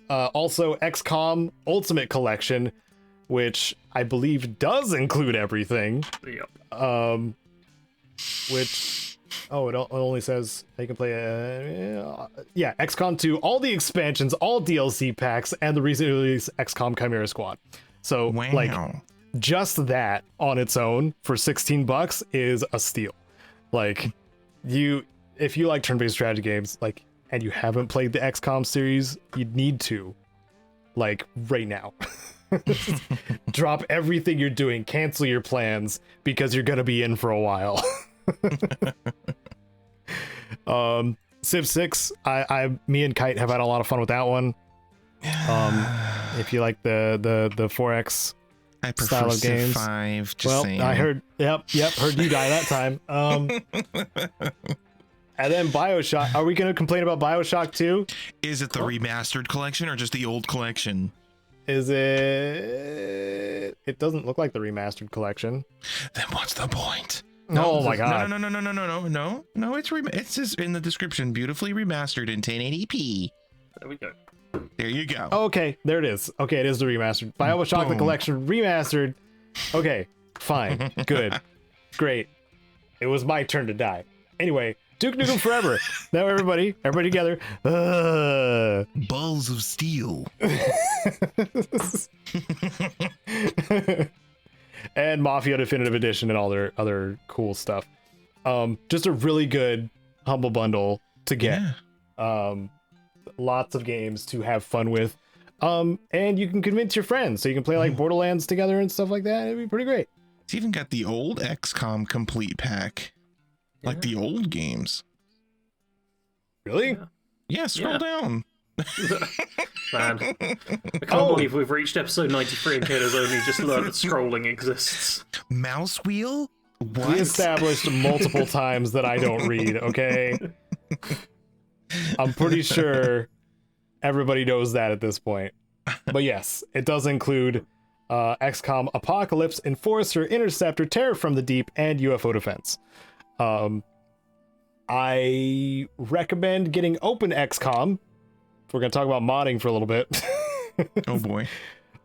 Also, XCOM Ultimate Collection, which I believe does include everything. Yep. Which, it only says you can play XCOM 2, all the expansions, all DLC packs, and the recently released XCOM Chimera Squad. So Wow. like just that on its own for $16 is a steal. Like if you like turn-based strategy games, like, and you haven't played the XCOM series, you need to, like, right now. Drop everything you're doing, cancel your plans, because you're gonna be in for a while. Civ 6, me and Kite have had a lot of fun with that one. If you like the 4X I prefer style of Civ games. 5, just Well, saying. I heard, yep, heard you die that time. And then BioShock. Are we gonna complain about BioShock 2? Is it the remastered collection or just the old collection? Is it? It doesn't look like the remastered collection. Then what's the point? Oh my god! No! It says in the description, beautifully remastered in 1080p. There we go. There you go. Oh, okay, there it is. Okay, it is the remastered BioShock the Boom. collection remastered. Okay, fine, good, great. It was my turn to die. Anyway, Duke Nukem Forever. Now everybody together. Balls of steel. And Mafia Definitive Edition and all their other cool stuff. Just a really good Humble Bundle to get. Yeah. Lots of games to have fun with. And you can convince your friends, so you can play like Borderlands together and stuff like that. It'd be pretty great. It's even got the old XCOM complete pack. Like the old games. Really? Yeah. Yeah, scroll down. Man, I can't believe we've reached episode 93 and Caedo's only just learned that scrolling exists. Mouse wheel? What? We established multiple times that I don't read, okay? I'm pretty sure everybody knows that at this point. But yes, it does include XCOM Apocalypse, Enforcer, Interceptor, Terror from the Deep, and UFO Defense. I recommend getting Open XCOM. We're going to talk about modding for a little bit. Oh boy.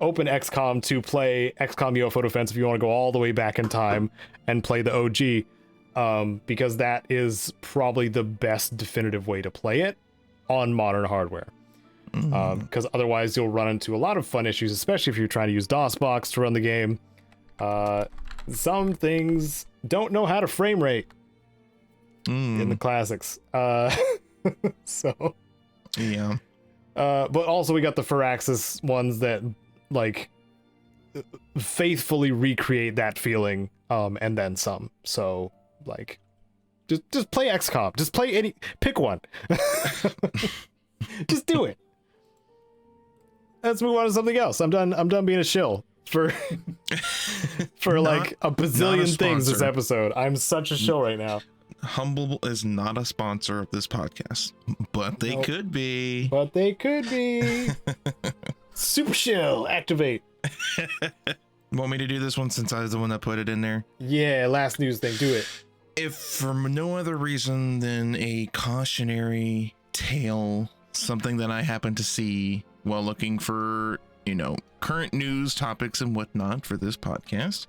Open XCOM to play XCOM UFO Defense if you want to go all the way back in time and play the OG, because that is probably the best definitive way to play it on modern hardware. Because otherwise you'll run into a lot of fun issues, especially if you're trying to use DOSBox to run the game. Some things don't know how to frame rate in the classics. So Yeah. but also we got the Firaxis ones that like faithfully recreate that feeling, and then some. So like just play XCOM. Just play pick one. Just do it. Let's move on to something else. I'm done being a shill for like a bazillion things this episode. I'm such a shill right now. Humble is not a sponsor of this podcast, but they could be. But they could be. Super shill, activate. Want me to do this one since I was the one that put it in there? Yeah, last news thing, do it. If for no other reason than a cautionary tale, something that I happened to see while looking for current news topics and whatnot for this podcast,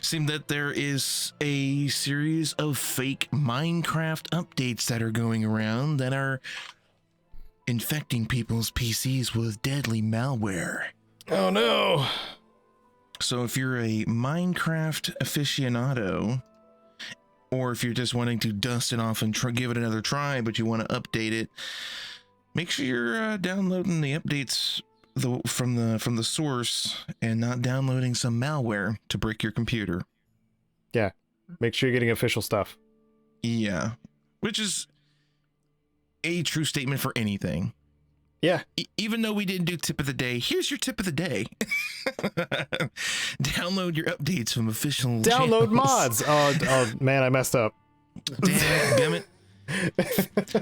seemed that there is a series of fake Minecraft updates that are going around that are infecting people's PCs with deadly malware. Oh no. So if you're a Minecraft aficionado, or if you're just wanting to dust it off and give it another try, but you want to update it, make sure you're downloading the updates from the source and not downloading some malware to break your computer. Yeah, make sure you're getting official stuff. Yeah, which is a true statement for anything. Yeah. Even though we didn't do tip of the day, here's your tip of the day. Download your updates from official Download channels. mods. Oh man, I messed up. Damn it.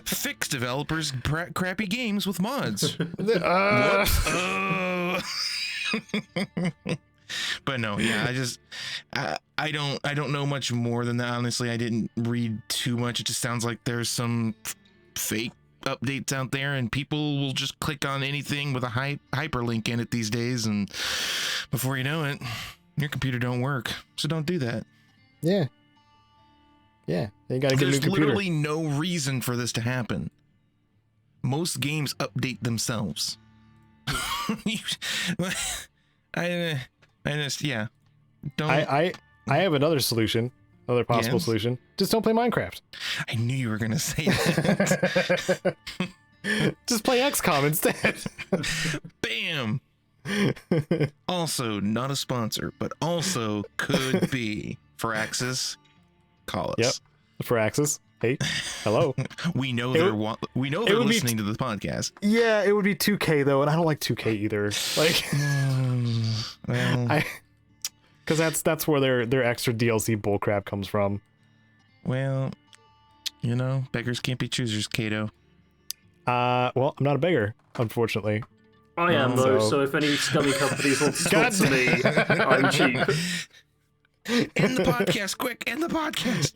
Fix developers' crappy games with mods. But no, yeah, I don't know much more than that. Honestly, I didn't read too much. It just sounds like there's some fake updates out there, and people will just click on anything with a hyperlink in it these days, and before you know it, your computer don't work. So don't do that. Yeah. You gotta get a new There's computer. literally no reason for this to happen. Most games update themselves. I have another solution, another possible Yes? solution. Just don't play Minecraft. I knew you were gonna say that. Just play XCOM instead. Bam. Also, not a sponsor, but also could be. For Axis, call us. Yep. For Axis. Hey, hello. We know It they're would be listening to the podcast. Yeah, it would be 2K though, and I don't like 2K either. Like, Well, because that's where their extra DLC bullcrap comes from. well, beggars can't be choosers, Caedo. Well, I'm not a beggar, unfortunately. I am, though, so if any scummy companies want to sponsor me, I'm cheap. End the podcast, quick! End the podcast.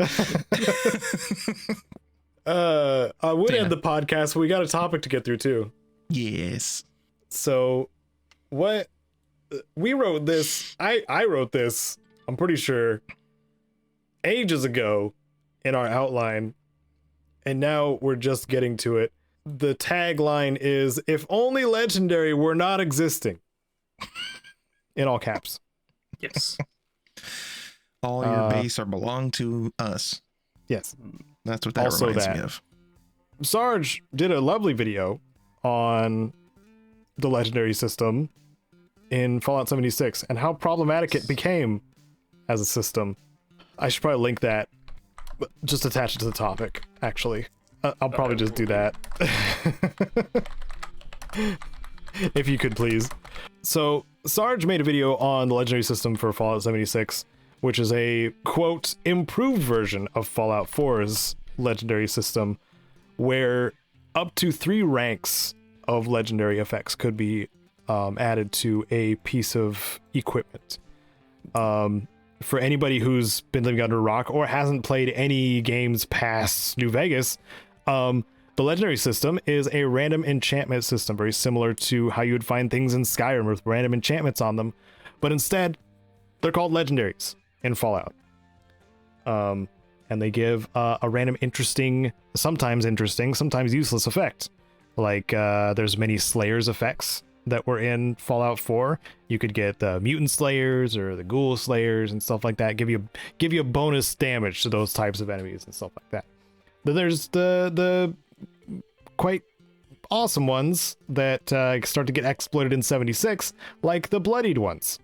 I would Damn. end the podcast, but we got a topic to get through too. Yes. So, what we wrote this, I wrote this, I'm pretty sure, ages ago in our outline, and now we're just getting to it. The tagline is, "If only Legendary were not existing." In all caps. Yes. All your base are belong to us. Yes. That's what that Also reminds that. me of. Sarge did a lovely video on the Legendary system in Fallout 76 and how problematic it became as a system. I should probably link that, but just attach it to the topic, actually. I'll probably just do that. If you could, please. So, Sarge made a video on the Legendary system for Fallout 76, which is a, quote, improved version of Fallout 4's Legendary system, where up to 3 ranks of Legendary effects could be added to a piece of equipment. For anybody who's been living under a rock or hasn't played any games past New Vegas, the Legendary system is a random enchantment system, very similar to how you would find things in Skyrim with random enchantments on them, but instead, they're called Legendaries in Fallout. And they give a random sometimes interesting, sometimes useless effect. Like, there's many Slayers effects that were in Fallout 4. You could get the Mutant Slayers or the Ghoul Slayers and stuff like that. Give you a bonus damage to those types of enemies and stuff like that. Then there's the quite awesome ones that start to get exploited in 76, like the Bloodied ones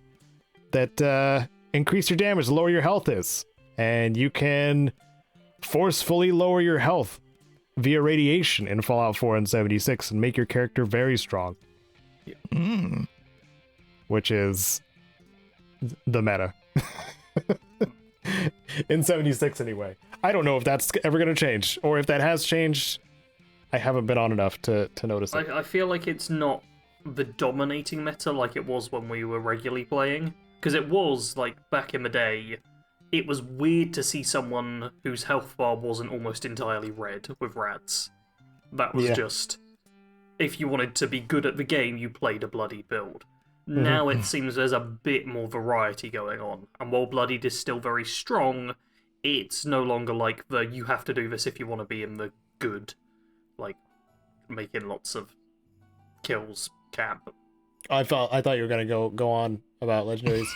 that increase your damage, lower your health is, and you can forcefully lower your health via radiation in Fallout 4 and 76 and make your character very strong. Which is the meta. In 76 anyway. I don't know if that's ever going to change, or if that has changed. I haven't been on enough to notice it. I feel like it's not the dominating meta like it was when we were regularly playing. Because it was, like, back in the day, it was weird to see someone whose health bar wasn't almost entirely red with rats. That was just... If you wanted to be good at the game, you played a bloody build. Now it seems there's a bit more variety going on, and while Bloodied is still very strong, it's no longer like the you have to do this if you want to be in the good, like making lots of kills camp. I thought you were gonna go on about Legendaries.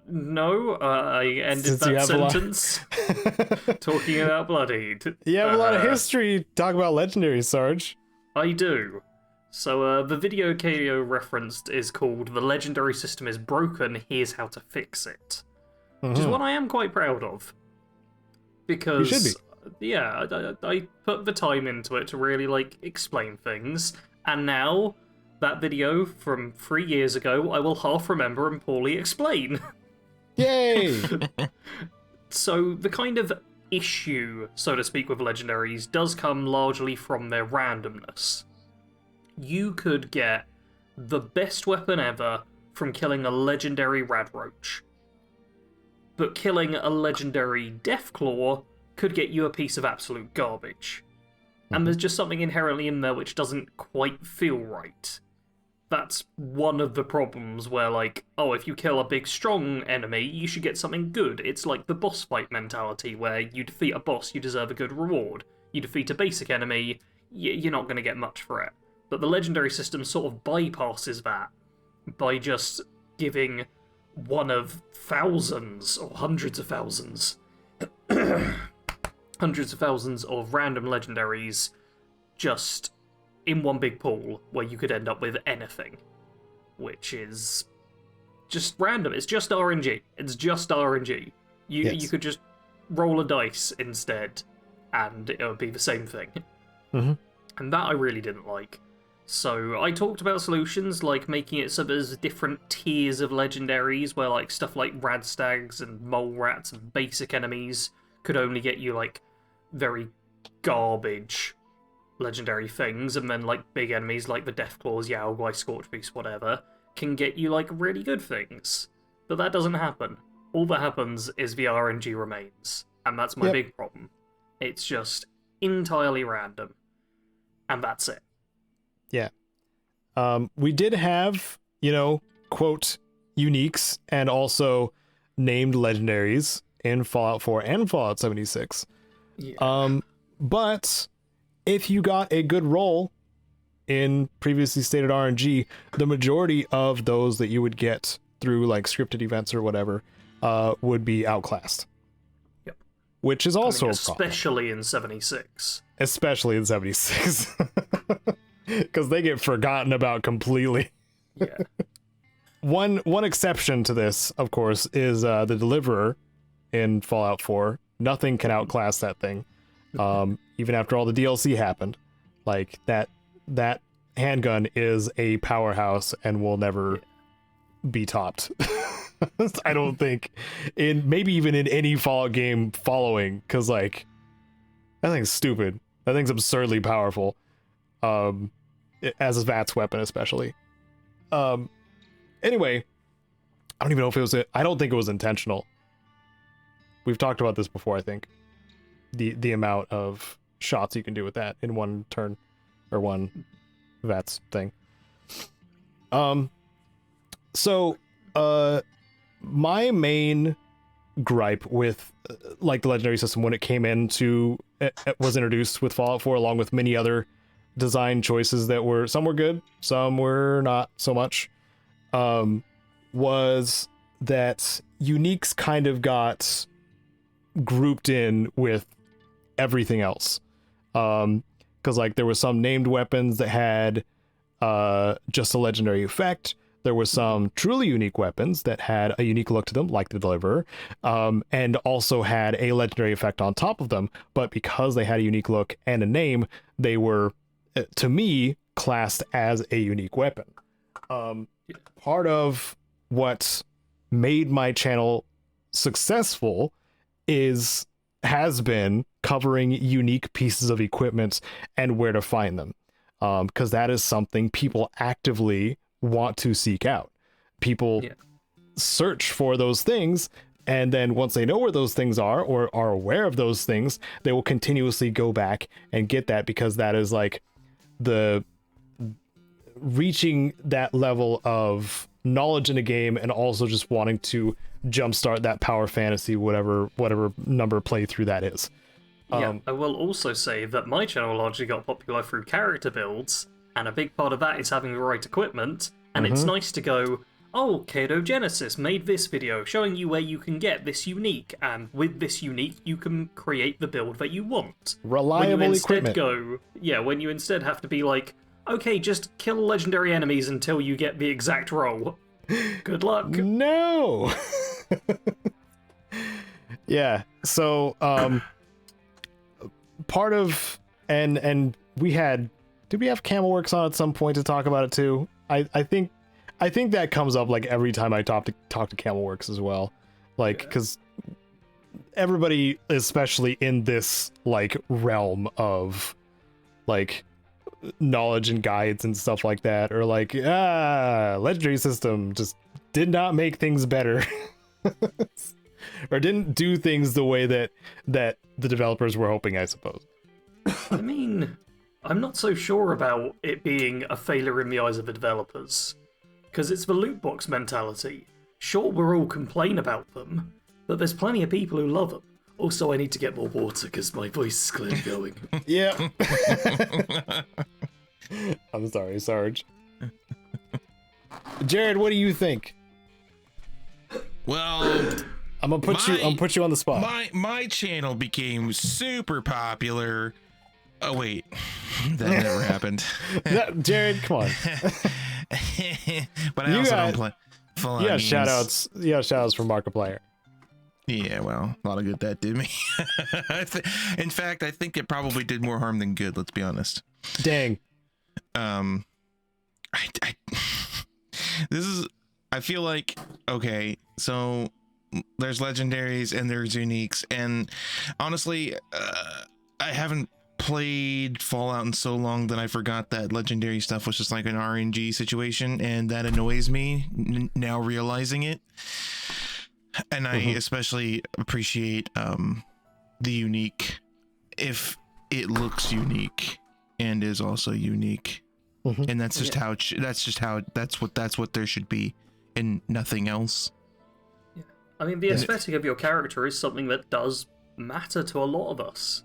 No, I ended Since you that have a sentence talking about Bloodied. You have a lot of history. Talk about Legendaries, Sarge. I do. So the video Caedo referenced is called "The Legendary System is Broken. Here's how to fix it," which is one I am quite proud of. Because You should be. Yeah, I put the time into it to really like explain things, and now that video from 3 years ago, I will half remember and poorly explain. Yay! So the kind of issue, so to speak, with Legendaries does come largely from their randomness. You could get the best weapon ever from killing a legendary Radroach, but killing a legendary Deathclaw could get you a piece of absolute garbage. And there's just something inherently in there which doesn't quite feel right. That's one of the problems where, like, oh, if you kill a big, strong enemy, you should get something good. It's like the boss fight mentality, where you defeat a boss, you deserve a good reward. You defeat a basic enemy, you're not going to get much for it. But the legendary system sort of bypasses that by just giving one of thousands, or hundreds of thousands, hundreds of thousands of random legendaries just in one big pool where you could end up with anything, which is just random. It's just RNG. It's just RNG. You could just roll a dice instead, and it would be the same thing. And that I really didn't like. So I talked about solutions like making it so there's different tiers of legendaries where like stuff like Radstags and Mole Rats and basic enemies could only get you like very garbage legendary things, and then like big enemies like the Deathclaws, Yaogwai, Scorchbeast, whatever, can get you like really good things. But that doesn't happen. All that happens is the RNG remains, and that's my big problem. It's just entirely random, and that's it. Yeah. We did have, quote, uniques and also named legendaries in Fallout 4 and Fallout 76. Yeah. But if you got a good roll in previously stated RNG, the majority of those that you would get through like scripted events or whatever would be outclassed. Yep. Which is also a problem. Especially in 76. Especially in 76. Because they get forgotten about completely. Yeah. One exception to this, of course, is the Deliverer in Fallout 4. Nothing can outclass that thing. Even after all the DLC happened. Like, that handgun is a powerhouse and will never be topped. I don't think. Maybe even in any Fallout game following, because, like, that thing's stupid. That thing's absurdly powerful. As a VATS weapon, especially. Anyway, I don't even know if it was I don't think it was intentional. We've talked about this before, I think. The amount of shots you can do with that in one turn, or one VATS thing. So, my main gripe with like the legendary system when it came into was introduced with Fallout 4, along with many other design choices that were, some were good, some were not so much, was that uniques kind of got grouped in with everything else. Because like there was some named weapons that had just a legendary effect. There were some truly unique weapons that had a unique look to them, like the Deliverer, and also had a legendary effect on top of them. But because they had a unique look and a name, they were, to me, classed as a unique weapon. Part of what made my channel successful has been covering unique pieces of equipment and where to find them. Because that is something people actively want to seek out. People search for those things, and then once they know where those things are or are aware of those things, they will continuously go back and get that, because that is like reaching that level of knowledge in a game and also just wanting to jumpstart that power fantasy, whatever number playthrough that is. Yeah, I will also say that my channel largely got popular through character builds, and a big part of that is having the right equipment, and it's nice to go, oh, Caedo Genesis made this video showing you where you can get this unique, and with this unique you can create the build that you want. Reliable equipment. When you instead have to be like, okay, just kill legendary enemies until you get the exact role. Good luck. No! Yeah, so, part of, and we had, did we have Camelworks on at some point to talk about it too? I think that comes up like every time I talk to Camelworks as well, like, because everybody, especially in this like realm of like knowledge and guides and stuff like that, or like legendary system just did not make things better. Or didn't do things the way that the developers were hoping, I suppose. I mean, I'm not so sure about it being a failure in the eyes of the developers, because it's the loot box mentality. Sure, we'll all complain about them, but there's plenty of people who love them. Also, I need to get more water because my voice is clearly going. Yeah. I'm sorry, Sarge. Jared, what do you think? Well, I'm gonna put you on the spot. My channel became super popular. Oh wait, that never happened. Jared, come on. But I also don't play. Yeah, shoutouts. Yeah, shoutouts from Markiplier. Yeah, well, a lot of good that did me. In fact, I think it probably did more harm than good. Let's be honest. Dang. I feel like, okay, so there's legendaries and there's uniques, and honestly, I haven't played Fallout in so long that I forgot that legendary stuff was just like an RNG situation, and that annoys me now realizing it. And I especially appreciate the unique if it looks unique and is also unique. And that's just that's what there should be, and nothing else. Yeah. I mean, the aesthetic of your character is something that does matter to a lot of us.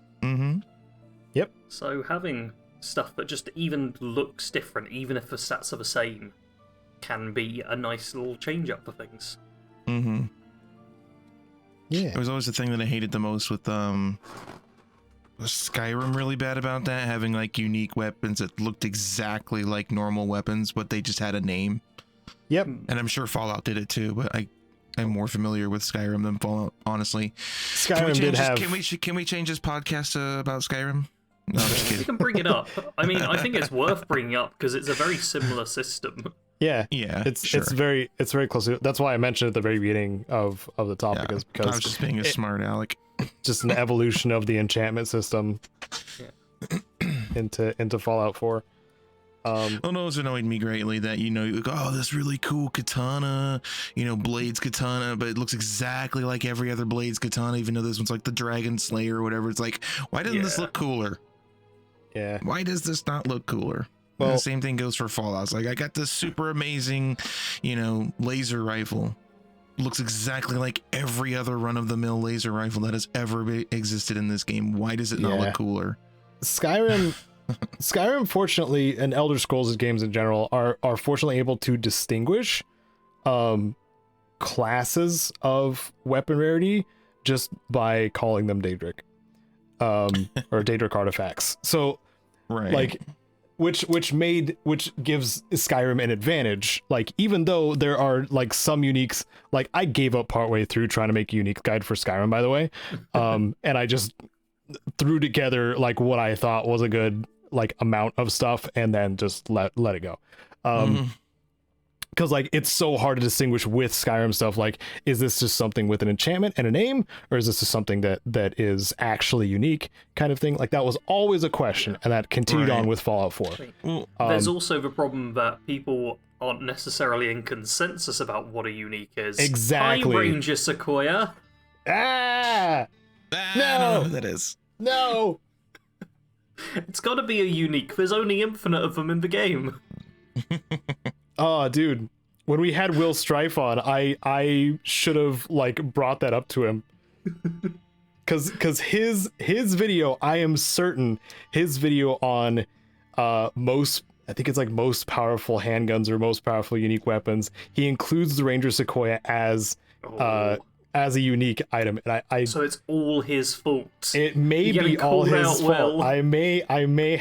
Yep. So having stuff that just even looks different, even if the stats are the same, can be a nice little change up for things. Yeah. It was always the thing that I hated the most with was Skyrim really bad about that, having like unique weapons that looked exactly like normal weapons, but they just had a name. Yep. And I'm sure Fallout did it too, but I'm more familiar with Skyrim than Fallout, honestly. Skyrim did have. Can we change this podcast about Skyrim? No, I'm just We kidding. can bring it up. I mean, I think it's worth bringing up because it's a very similar system. Yeah, it's very close to it. That's why I mentioned at the very beginning of the topic, is because I was just being a smart aleck. Just an evolution of the enchantment system into Fallout 4. Well, no, it's annoyed me greatly that, you know, like, oh, this really cool katana, you know, Blades katana, but it looks exactly like every other Blades katana, even though this one's like the Dragon Slayer or whatever. It's like, why doesn't this look cooler? Yeah. Why does this not look cooler? Well, and the same thing goes for Fallout. It's like, I got this super amazing, you know, laser rifle. Looks exactly like every other run-of-the-mill laser rifle that has ever existed in this game. Why does it not look cooler? Skyrim, fortunately, and Elder Scrolls games in general are fortunately able to distinguish classes of weapon rarity just by calling them Daedric, or Daedric artifacts. So, like, which gives Skyrim an advantage. Like, even though there are like some uniques, like I gave up partway through trying to make a unique guide for Skyrim, by the way, and I just threw together like what I thought was a good like amount of stuff and then just let it go. Because like it's so hard to distinguish with Skyrim stuff. Like, is this just something with an enchantment and a name, or is this just something that is actually unique, kind of thing? Like, that was always a question, and that continued on with Fallout 4. There's also the problem that people aren't necessarily in consensus about what a unique is. Exactly. Hi, Ranger Sequoia. No, I don't know who that is. No. It's got to be a unique. There's only infinite of them in the game. Oh, dude, when we had Will Strife on, I should have like brought that up to him. Cause his video, I am certain his video on most, I think it's like most powerful handguns or most powerful unique weapons, he includes the Ranger Sequoia as a unique item, and I so it's all his fault. it may You're be getting all called his out, fault. Will. I may I may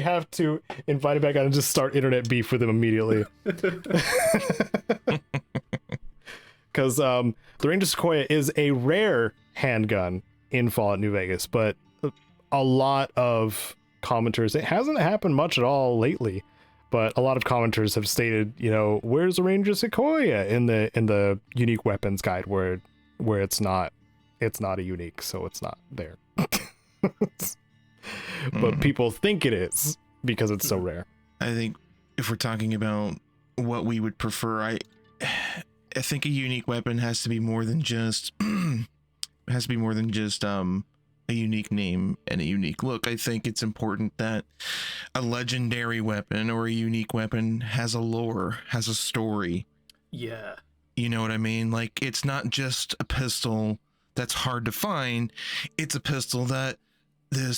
have to invite him back on and just start internet beef with him immediately. Because the Ranger Sequoia is a rare handgun in Fallout New Vegas, but a lot of commenters, it hasn't happened much at all lately, but a lot of commenters have stated, you know, where's the Ranger Sequoia in the unique weapons guide where it's not a unique, so it's not there. But people think it is because it's so rare. I think if we're talking about what we would prefer, I think a unique weapon has to be more than just a unique name and a unique look. I think it's important that a legendary weapon or a unique weapon has a lore, has a story. Yeah. You know what I mean? Like, it's not just a pistol that's hard to find. It's a pistol that a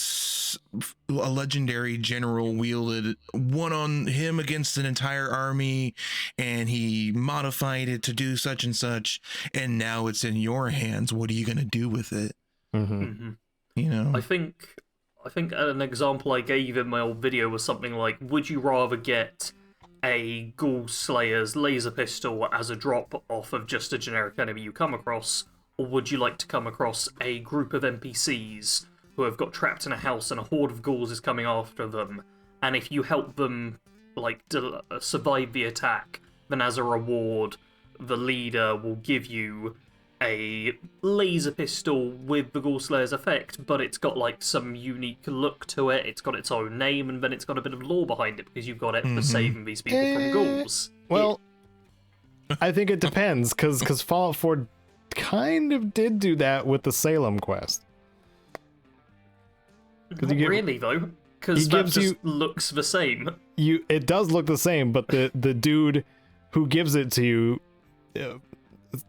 legendary general wielded, one on him against an entire army, and he modified it to do such and such, and now it's in your hands. What are you going to do with it? You know? I think an example I gave in my old video was something like, would you rather get a Ghoul Slayer's laser pistol as a drop off of just a generic enemy you come across, or would you like to come across a group of NPCs who have got trapped in a house and a horde of ghouls is coming after them, and if you help them like survive the attack, then as a reward the leader will give you a laser pistol with the Ghoul Slayer's effect, but it's got like some unique look to it, it's got its own name, and then it's got a bit of lore behind it because you've got it for saving these people from ghouls. Well, I think it depends, because Fallout 4 kind of did do that with the Salem quest. Not really though, because that just looks the same. It does look the same, but the dude who gives it to you,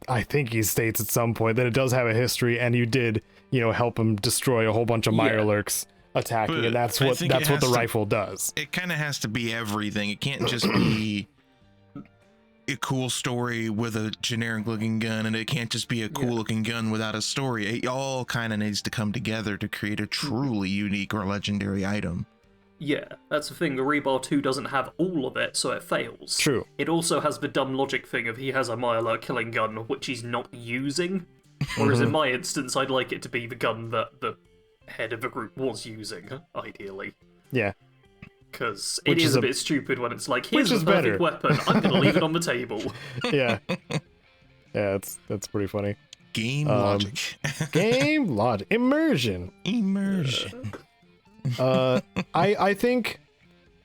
I think he states at some point that it does have a history, and you did, you know, help him destroy a whole bunch of Mirelurks attacking, but and that's what the rifle does. It kind of has to be everything. It can't just be a cool story with a generic looking gun, and it can't just be a cool looking gun without a story. It all kind of needs to come together to create a truly unique or legendary item. Yeah, that's the thing. The Rebar 2 doesn't have all of it, so it fails. True. It also has the dumb logic thing of he has a Mirelurk killing gun, which he's not using. Whereas in my instance, I'd like it to be the gun that the head of the group was using, ideally. Yeah. Because it is a bit stupid when it's like, here's the perfect weapon, I'm going to leave it on the table. Yeah. Yeah, that's pretty funny. Game logic. Game logic. Immersion. I think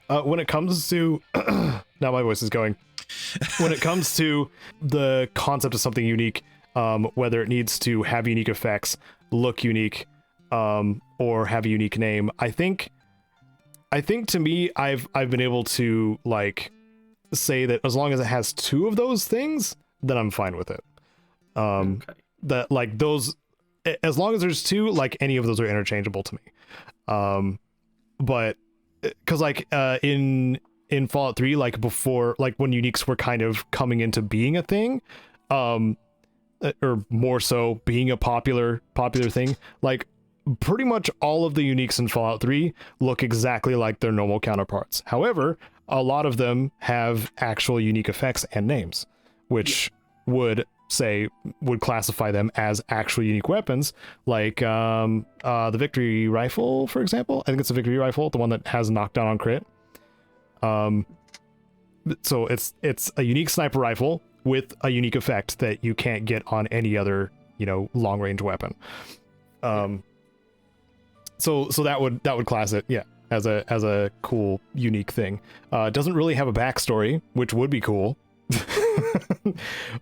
when it comes to now my voice is going. When it comes to the concept of something unique, whether it needs to have unique effects, look unique, or have a unique name, I think to me, I've been able to like say that as long as it has two of those things, then I'm fine with it. Okay. That like those, as long as there's two, like any of those are interchangeable to me. But because like in Fallout 3, like before, like when uniques were kind of coming into being a thing, or more so being a popular thing, like pretty much all of the uniques in Fallout 3 look exactly like their normal counterparts. However, a lot of them have actual unique effects and names, which would classify them as actual unique weapons, like the Victory Rifle, for example. I think it's a Victory Rifle, the one that has knockdown on crit. So it's a unique sniper rifle with a unique effect that you can't get on any other, you know, long range weapon. So that would class it, as a cool unique thing. Doesn't really have a backstory, which would be cool.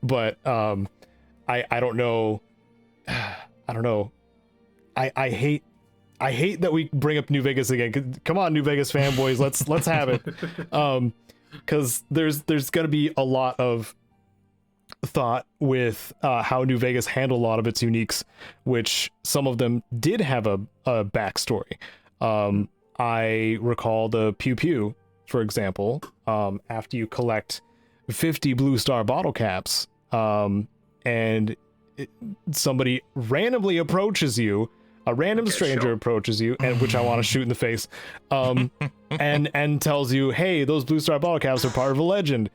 But I don't know. I hate I hate that we bring up New Vegas again. Come on, New Vegas fanboys, let's have it. Because there's gonna be a lot of thought with how New Vegas handled a lot of its uniques, which some of them did have a backstory. I recall the Pew Pew, for example. After you collect 50 blue star bottle caps, and somebody randomly approaches you, a random stranger approaches you, and which I want to shoot in the face, and tells you, hey, those blue star bottle caps are part of a legend.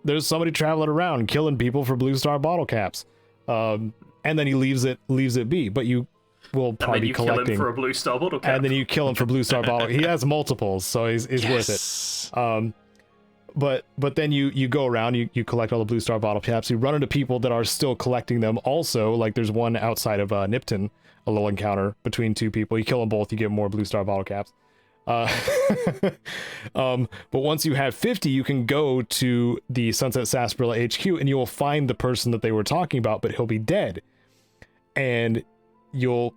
There's somebody traveling around killing people for blue star bottle caps, and then he leaves it be. But you will probably be collecting kill him for a blue star bottle cap, and then you kill him for blue star bottle. He has multiples, so he's worth it. But then you go around, you collect all the blue star bottle caps. You run into people that are still collecting them. Also, like there's one outside of Nipton, a little encounter between two people. You kill them both, you get more blue star bottle caps. But once you have 50, you can go to the Sunset Sarsaparilla HQ and you will find the person that they were talking about, but he'll be dead. And you'll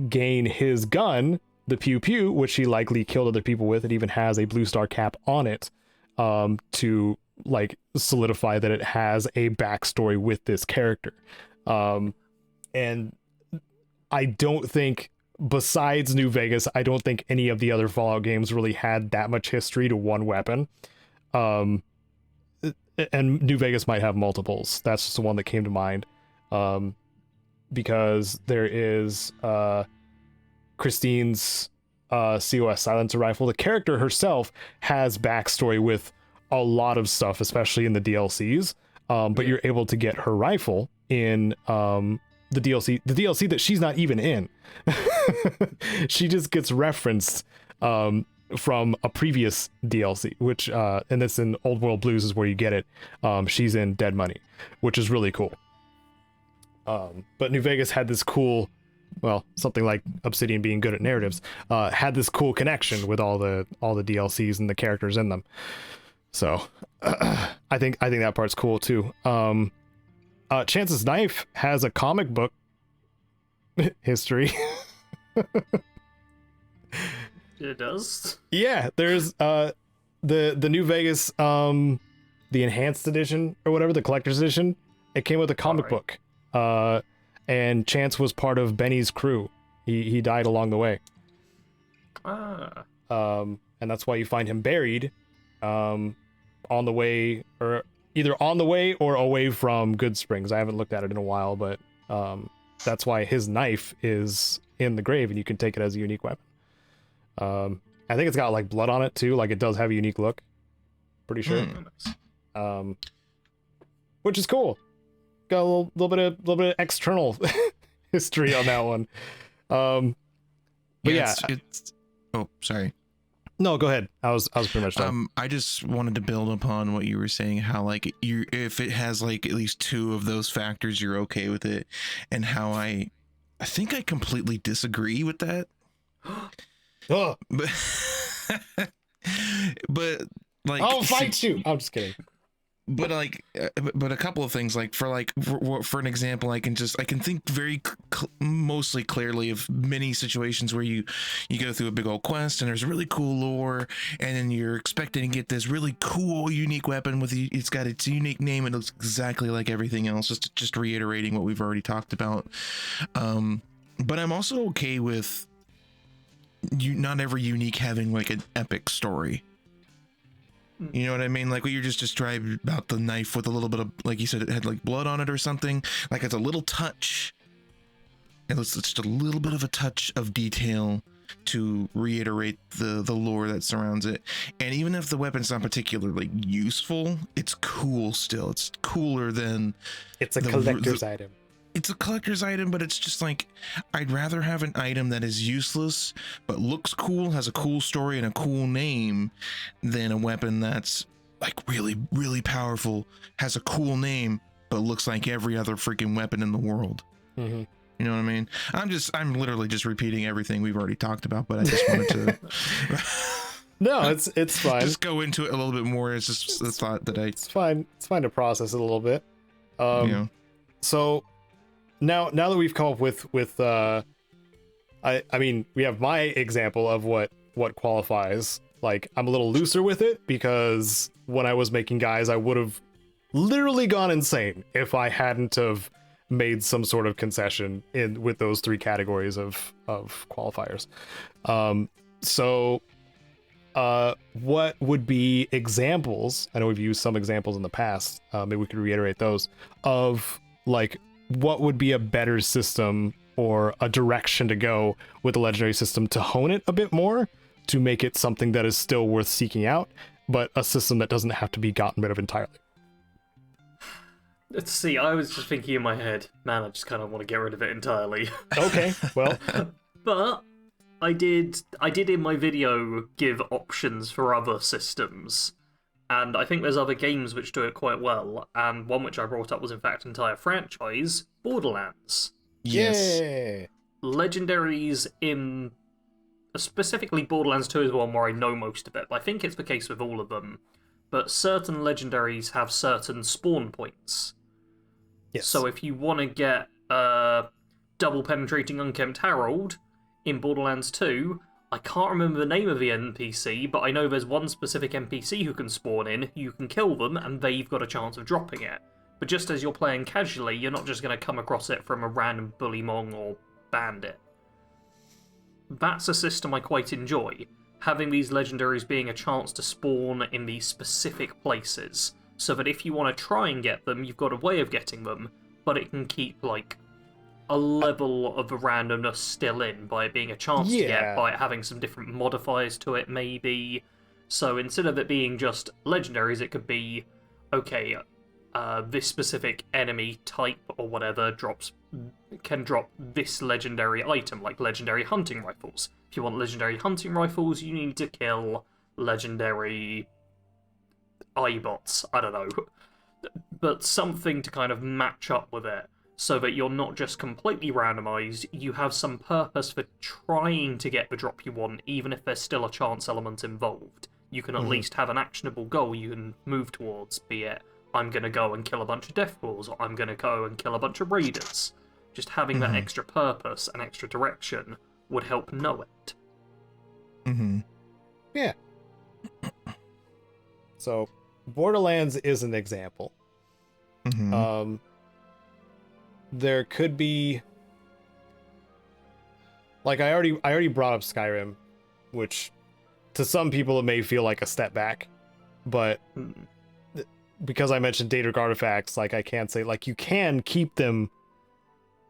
gain his gun, the Pew Pew, which he likely killed other people with. It even has a blue star cap on it, to like solidify that it has a backstory with this character. And I don't think, besides New Vegas, I don't think any of the other Fallout games really had that much history to one weapon. And New Vegas might have multiples. That's just the one that came to mind. Because there is Christine's COS silencer rifle. The character herself has backstory with a lot of stuff, especially in the DLCs. But you're able to get her rifle in the DLC that she's not even in. She just gets referenced from a previous DLC, which and it's in Old World Blues is where you get it. She's in Dead Money, which is really cool. But New Vegas had this cool, well, something like Obsidian being good at narratives, had this cool connection with all the DLCs and the characters in them. So I think that part's cool too. Chance's Knife has a comic book history. It does? Yeah, there's the New Vegas, the enhanced edition or whatever, the collector's edition. It came with a comic book. And Chance was part of Benny's crew. He died along the way. And that's why you find him buried on the way, or either on the way or away from Good Springs. I haven't looked at it in a while, but that's why his knife is in the grave and you can take it as a unique weapon. I think it's got like blood on it too, like it does have a unique look. Pretty sure. Which is cool. Got a little bit of external history on that one. But it's oh, sorry. No, go ahead. I was pretty much done. I just wanted to build upon what you were saying, how like if it has like at least two of those factors, you're okay with it, and how I think I completely disagree with that. Oh. But like, I'll fight you. I'm just kidding. But like, but a couple of things, like for an example, I can think very mostly clearly of many situations where you go through a big old quest and there's really cool lore, and then you're expecting to get this really cool unique weapon with it's got its unique name and it looks exactly like everything else. Just reiterating what we've already talked about. But I'm also okay with not every unique having like an epic story. You know what I mean? Like what you just described about the knife with a little bit of, like you said, it had like blood on it or something. Like it's a little touch. And it's just a little bit of a touch of detail to reiterate the lore that surrounds it. And even if the weapon's not particularly useful, it's cool still. It's cooler than... It's a collector's item. It's a collector's item, but it's just like, I'd rather have an item that is useless but looks cool, has a cool story and a cool name, than a weapon that's like really, really powerful, has a cool name, but looks like every other freaking weapon in the world. Mm-hmm. You know what I mean? I'm literally just repeating everything we've already talked about, but I just wanted to No, it's fine. Just go into it a little bit more. It's just the thought that it's fine to process it a little bit. Yeah. So now that we've come up with I mean, we have my example of what qualifies. Like, I'm a little looser with it because when I was making guys, I would have literally gone insane if I hadn't have made some sort of concession in with those 3 categories of qualifiers. So what would be examples? I know we've used some examples in the past. Maybe we could reiterate those of like what would be a better system or a direction to go with the legendary system to hone it a bit more, to make it something that is still worth seeking out, but a system that doesn't have to be gotten rid of entirely. Let's see, I was just thinking in my head, man, I just kind of want to get rid of it entirely. Okay, well. But I did in my video give options for other systems, and I think there's other games which do it quite well, and one which I brought up was in fact an entire franchise, Borderlands. Yes. Yeah. Legendaries in... Specifically Borderlands 2 is the one where I know most of it, but I think it's the case with all of them. But certain legendaries have certain spawn points. Yes. So if you want to get double penetrating unkempt Harold in Borderlands 2, I can't remember the name of the NPC, but I know there's one specific NPC who can spawn in, you can kill them, and they've got a chance of dropping it. But just as you're playing casually, you're not just going to come across it from a random bullymong or bandit. That's a system I quite enjoy, having these legendaries being a chance to spawn in these specific places, so that if you want to try and get them, you've got a way of getting them, but it can keep, like, a level of the randomness still in, by it being a chance to get, by it having some different modifiers to it, maybe. So instead of it being just legendaries, it could be, okay, this specific enemy type or whatever can drop this legendary item, like legendary hunting rifles. If you want legendary hunting rifles, you need to kill legendary iBots. I don't know. But something to kind of match up with it, so that you're not just completely randomized, you have some purpose for trying to get the drop you want, even if there's still a chance element involved. You can at least have an actionable goal you can move towards, be it, I'm going to go and kill a bunch of deathballs, or I'm going to go and kill a bunch of raiders. Just having that extra purpose and extra direction would help know it. Yeah. So, Borderlands is an example. There could be, like, I already brought up Skyrim, which to some people it may feel like a step back, but because I mentioned Daedric artifacts, like, I can't say, like, you can keep them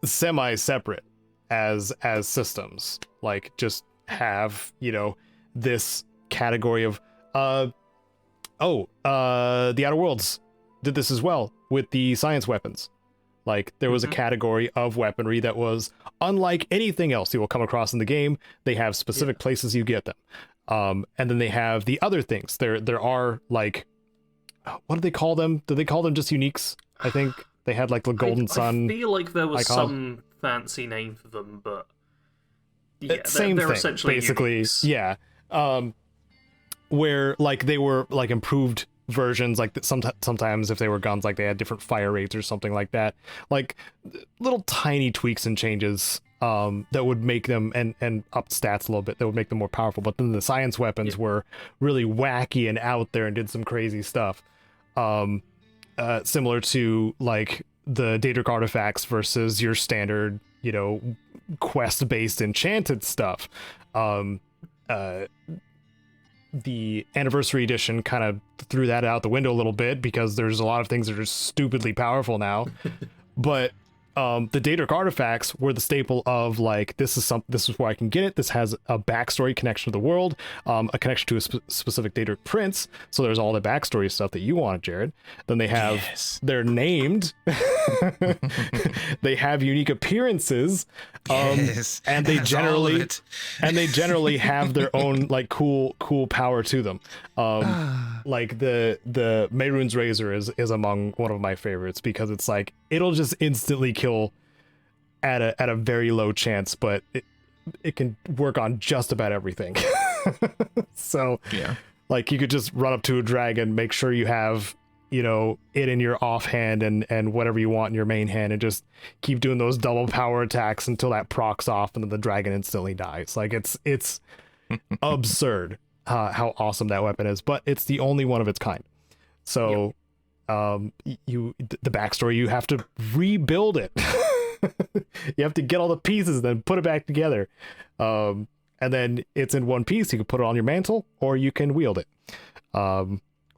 semi-separate as systems, like, just have, you know, this category of the Outer Worlds did this as well with the science weapons. Like, there was a category of weaponry that was unlike anything else you will come across in the game. They have specific places you get them, and then they have the other things. There are, like, what do they call them? Do they call them just uniques? I think they had, like, the Golden Sun. I feel like there was icon. some fancy name for them, but yeah, same they're thing, essentially basically. uniques. Yeah, where, like, they were, like, improved versions, like, sometimes if they were guns, like, they had different fire rates or something like that, like little tiny tweaks and changes that would make them and up stats a little bit, that would make them more powerful. But then the science weapons were really wacky and out there and did some crazy stuff, similar to, like, the Daedric artifacts versus your standard, you know, quest based enchanted stuff. The anniversary edition kind of threw that out the window a little bit, because there's a lot of things that are stupidly powerful now. But the Daedric artifacts were the staple of, like, this is where I can get it. This has a backstory connection to the world, a connection to a specific Daedric prince. So there's all the backstory stuff that you wanted, Jared. Then they have, they're named. They have unique appearances, and they generally have their own, like, cool power to them. Like the Mehrunes Razor is among one of my favorites, because it's like, it'll just instantly kill at a very low chance, but it can work on just about everything. So yeah, like, you could just run up to a dragon, make sure you have you know, it in your offhand and whatever you want in your main hand, and just keep doing those double power attacks until that procs off and then the dragon instantly dies. Like it's absurd how awesome that weapon is, but it's the only one of its kind. So the backstory, you have to rebuild it. You have to get all the pieces, then put it back together. And then it's in one piece. You can put it on your mantle, or you can wield it.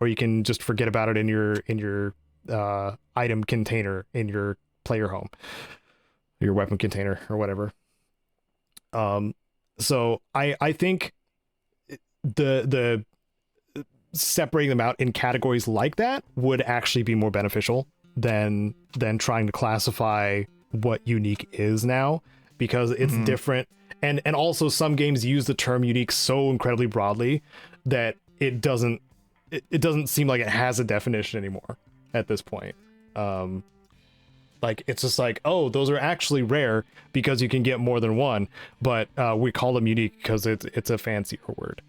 Or you can just forget about it in your item container in your player home, your weapon container or whatever. So I think the separating them out in categories like that would actually be more beneficial than trying to classify what unique is now, because it's different. And also some games use the term unique so incredibly broadly that it doesn't seem like it has a definition anymore at this point. Like it's just like, oh, those are actually rare because you can get more than one, but we call them unique because it's a fancier word.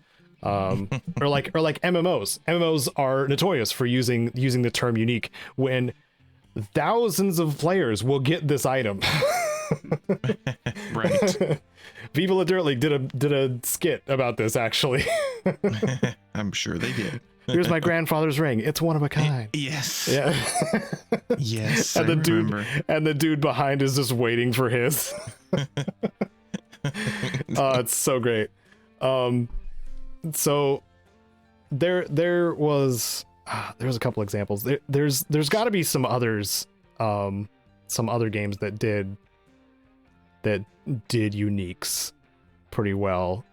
Or like MMOs. MMOs are notorious for using the term unique when thousands of players will get this item. Right. People at Dirt League did a skit about this, actually. I'm sure they did. Here's my grandfather's ring. It's one of a kind. Yes. Yeah. Yes. And I remember. The dude behind is just waiting for his. Oh, it's so great. So there was a couple examples. There's got to be some others, some other games that did uniques pretty well,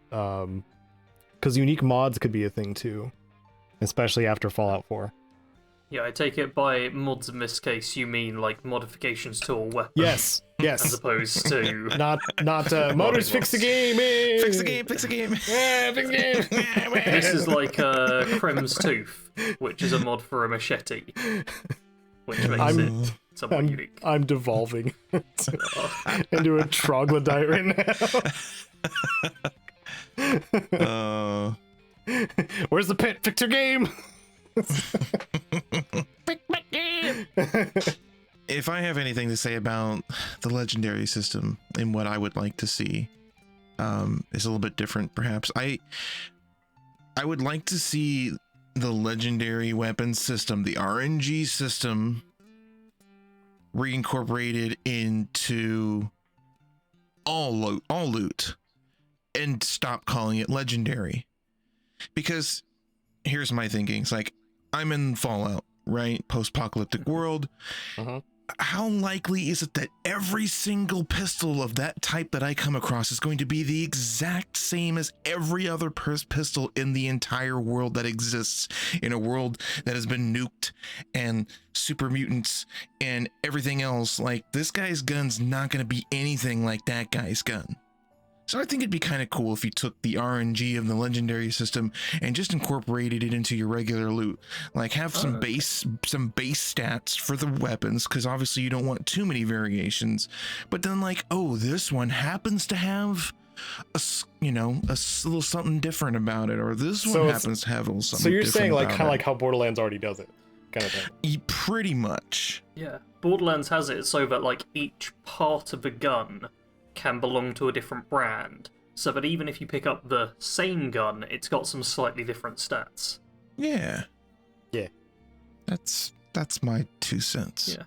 because unique mods could be a thing too, especially after Fallout 4. Yeah, I take it by mods in this case you mean like modifications to a weapon. Yes. As opposed to not modders fix the game. Fix the game. Yeah, fix the game. This is like Krem's Tooth, which is a mod for a machete, which makes it somewhat unique. I'm devolving into a troglodyte right now. Where's the pit? Fix your game. Fix my game. If I have anything to say about the legendary system and what I would like to see, is a little bit different, perhaps. I would like to see the legendary weapon system, the RNG system, reincorporated into all loot, and stop calling it legendary. Because here's my thinking: it's like, I'm in Fallout, right? Post-apocalyptic world. How likely is it that every single pistol of that type that I come across is going to be the exact same as every other pistol in the entire world that exists, in a world that has been nuked and super mutants and everything else? Like, this guy's gun's not going to be anything like that guy's gun. So I think it'd be kind of cool if you took the RNG of the legendary system and just incorporated it into your regular loot. Like, have some base stats for the weapons, because obviously you don't want too many variations. But then, like, oh, this one happens to have a little something different about it, or this one happens to have a little something. So you're different saying, like, about kind of it. like how Borderlands already does it, kind of thing. Pretty much. Yeah, Borderlands has it so that like each part of the gun can belong to a different brand, so that even if you pick up the same gun, it's got some slightly different stats. Yeah. Yeah. That's my 2 cents. Yeah.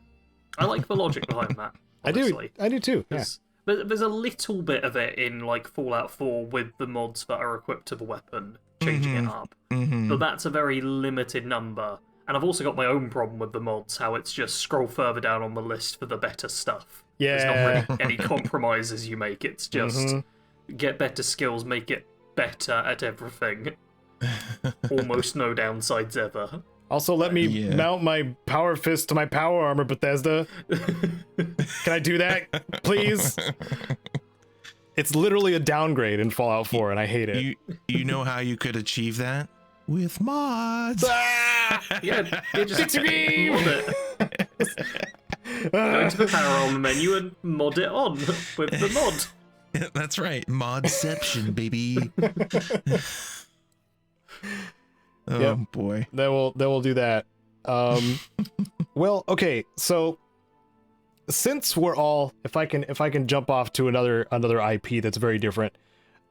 I like the logic behind that, honestly. I do too. Yeah. But there's a little bit of it in like Fallout 4 with the mods that are equipped to the weapon, changing it up. But that's a very limited number. And I've also got my own problem with the mods, how it's just scroll further down on the list for the better stuff. Yeah. There's not really any compromises you make. It's just get better skills, make it better at everything. Almost no downsides ever. Also, let me mount my power fist to my power armor, Bethesda. Can I do that, please? It's literally a downgrade in Fallout 4, and I hate it. You know how you could achieve that? With mods. Yeah, you just mod it. Go into the power armor menu and mod it on with the mod. That's right, modception, baby. Oh boy. Then we'll do that. Well, okay, so since we're all, if I can jump off to another IP that's very different,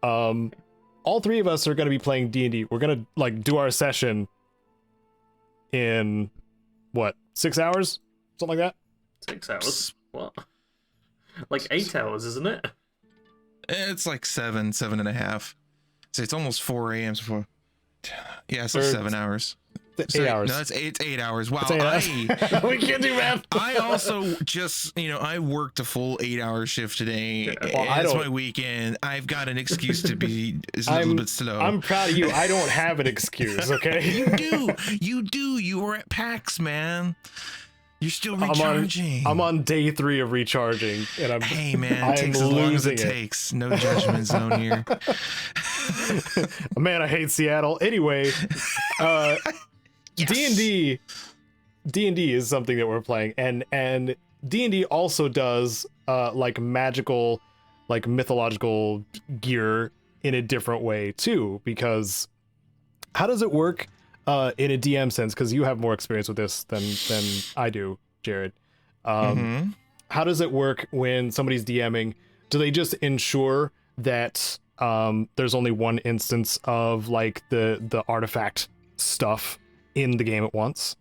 all three of us are going to be playing D&D. We're going to like do our session in what, 6 hours, something like that. 6 hours. What? Like 8 hours, isn't it? It's like 7.5. So it's almost 4 a.m. So yeah, so 7 hours. 8 hours. No, it's 8 hours. Wow, It's 8 hours. We can't do math. I also just, I worked a full 8-hour shift today. Yeah. Well, it's my weekend. I've got an excuse to be a little bit slow. I'm proud of you. I don't have an excuse, okay? You do. You were at PAX, man. You're still recharging. I'm on day 3 of recharging, and Hey, man, it takes as long as it takes. No judgment zone here. Man, I hate Seattle. Anyway, Yes. D&D is something that we're playing, and D&D also does like magical, like mythological gear in a different way too, because how does it work in a DM sense, because you have more experience with this than I do, Jared. How does it work when somebody's DMing? Do they just ensure that there's only one instance of like the artifact stuff in the game at once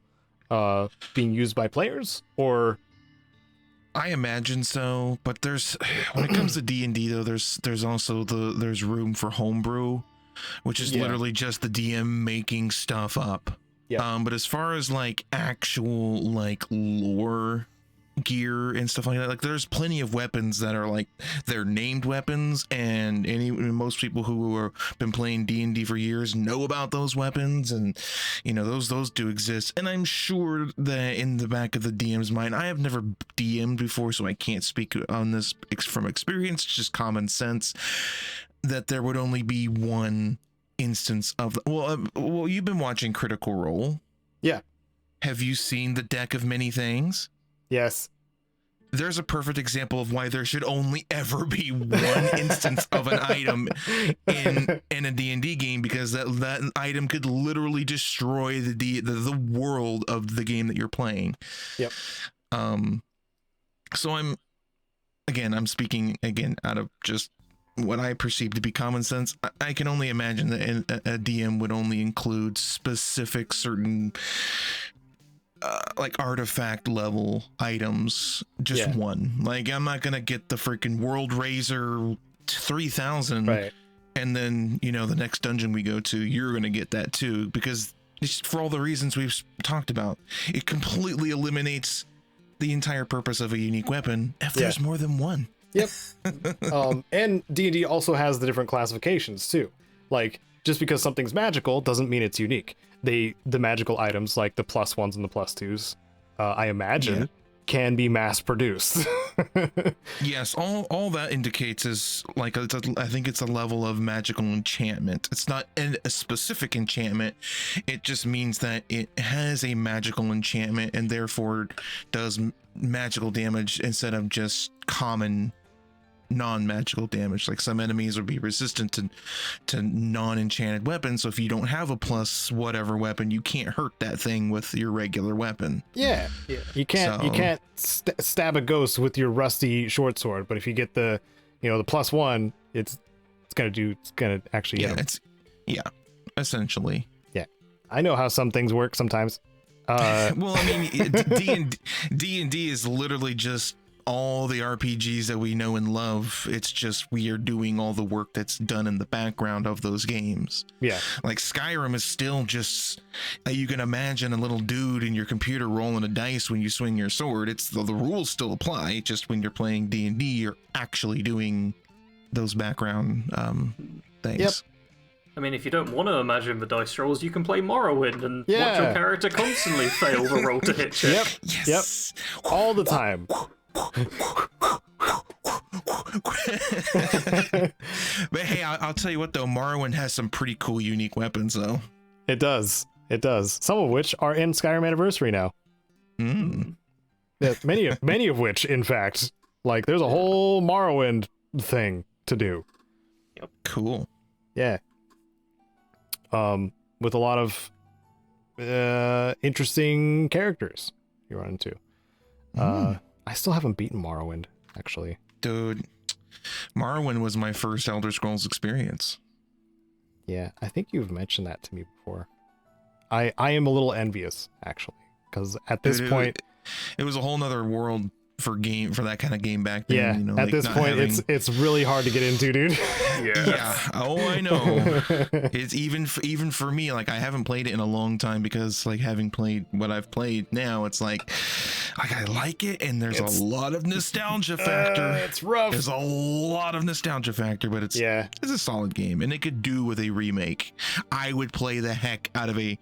being used by players, or? I imagine so, but there's when it comes to D&D though, there's also there's room for homebrew, which is literally just the DM making stuff up. Yeah. But as far as like actual like lore gear and stuff like that, like there's plenty of weapons that are like they're named weapons, and most people who have been playing D&D for years know about those weapons, and those do exist. And I'm sure that in the back of the DM's mind, I have never DM'd before, so I can't speak on this from experience, just common sense, that there would only be one instance of well, you've been watching Critical Role. Yeah. Have you seen the deck of many things? Yes. There's a perfect example of why there should only ever be one instance of an item in a D&D game, because that item could literally destroy the world of the game that you're playing. Yep. So I'm speaking again out of just what I perceive to be common sense. I can only imagine that a DM would only include specific certain like artifact level items, just one. Like I'm not gonna get the freaking World Razor 3000, Right. And then the next dungeon we go to, you're gonna get that too, because just for all the reasons we've talked about, it completely eliminates the entire purpose of a unique weapon if there's more than one. Yep. And D&D also has the different classifications too. Like, just because something's magical doesn't mean it's unique. The magical items, like the +1s and the +2s, I imagine, can be mass produced. Yes, all that indicates is like I think it's a level of magical enchantment. It's not a specific enchantment. It just means that it has a magical enchantment and therefore does magical damage instead of just common non-magical damage. Like some enemies will be resistant to non-enchanted weapons, so if you don't have a plus whatever weapon, you can't hurt that thing with your regular weapon. Yeah. You can't stab a ghost with your rusty short sword, but if you get the the +1, it's gonna actually hit 'em. Essentially. Yeah, I know how some things work sometimes. Well, I mean, D&D is literally just all the RPGs that we know and love. It's just we are doing all the work that's done in the background of those games. Yeah. Like Skyrim is still just, you can imagine a little dude in your computer rolling a dice when you swing your sword. It's the rules still apply. Just when you're playing D&D, you're actually doing those background things. Yep. I mean, if you don't want to imagine the dice rolls, you can play Morrowind and watch your character constantly fail the roll to hit check. Yep. Yes. Yep. All the time. But hey, I'll tell you what though, Morrowind has some pretty cool unique weapons though. It does. Some of which are in Skyrim Anniversary now. Yeah, many of which, in fact, like there's a whole Morrowind thing to do. Cool. Yeah. With a lot of interesting characters you run into. I still haven't beaten Morrowind, actually. Dude, Morrowind was my first Elder Scrolls experience. Yeah, I think you've mentioned that to me before. I am a little envious, actually, because at this point, it was a whole nother world for that kind of game back then. Yeah, you know, at this point, it's really hard to get into, dude. Yeah. Oh, I know. It's even for me. Like, I haven't played it in a long time because, like, having played what I've played now, it's like I like it, and there's a lot of nostalgia factor. It's rough. There's a lot of nostalgia factor, but it's a solid game, and it could do with a remake. I would play the heck out of a,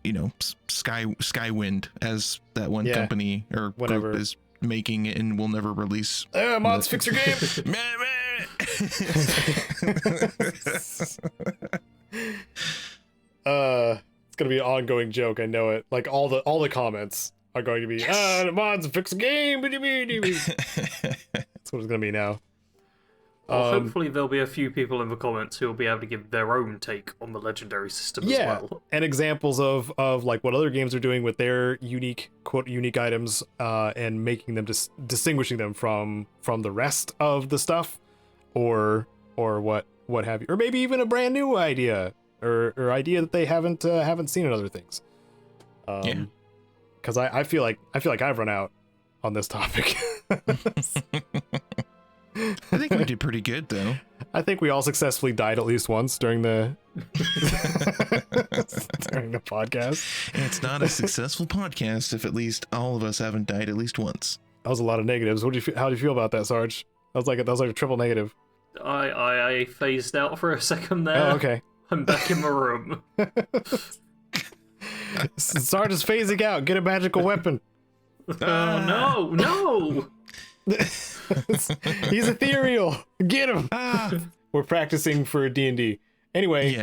you know, Skywind, as that one company or whatever group is making it and will never release. Mods, fix your game. It's gonna be an ongoing joke. I know it. Like all the comments are going to be mods, fix the game. That's what it's gonna be now. Well, hopefully there'll be a few people in the comments who will be able to give their own take on the Legendary system as well. And examples of like what other games are doing with their unique items, and making them distinguishing them from the rest of the stuff, or what have you, or maybe even a brand new idea or idea that they haven't seen in other things. Because I feel like I've run out on this topic. I think we did pretty good, though. I think we all successfully died at least once during the during the podcast. And it's not a successful podcast if at least all of us haven't died at least once. That was a lot of negatives. How do you feel about that, Sarge? That was like a triple negative. I phased out for a second there. Oh, okay. I'm back in my room. Sarge is phasing out. Get a magical weapon. Oh no! He's ethereal. Get him. We're practicing for D&D. Anyway,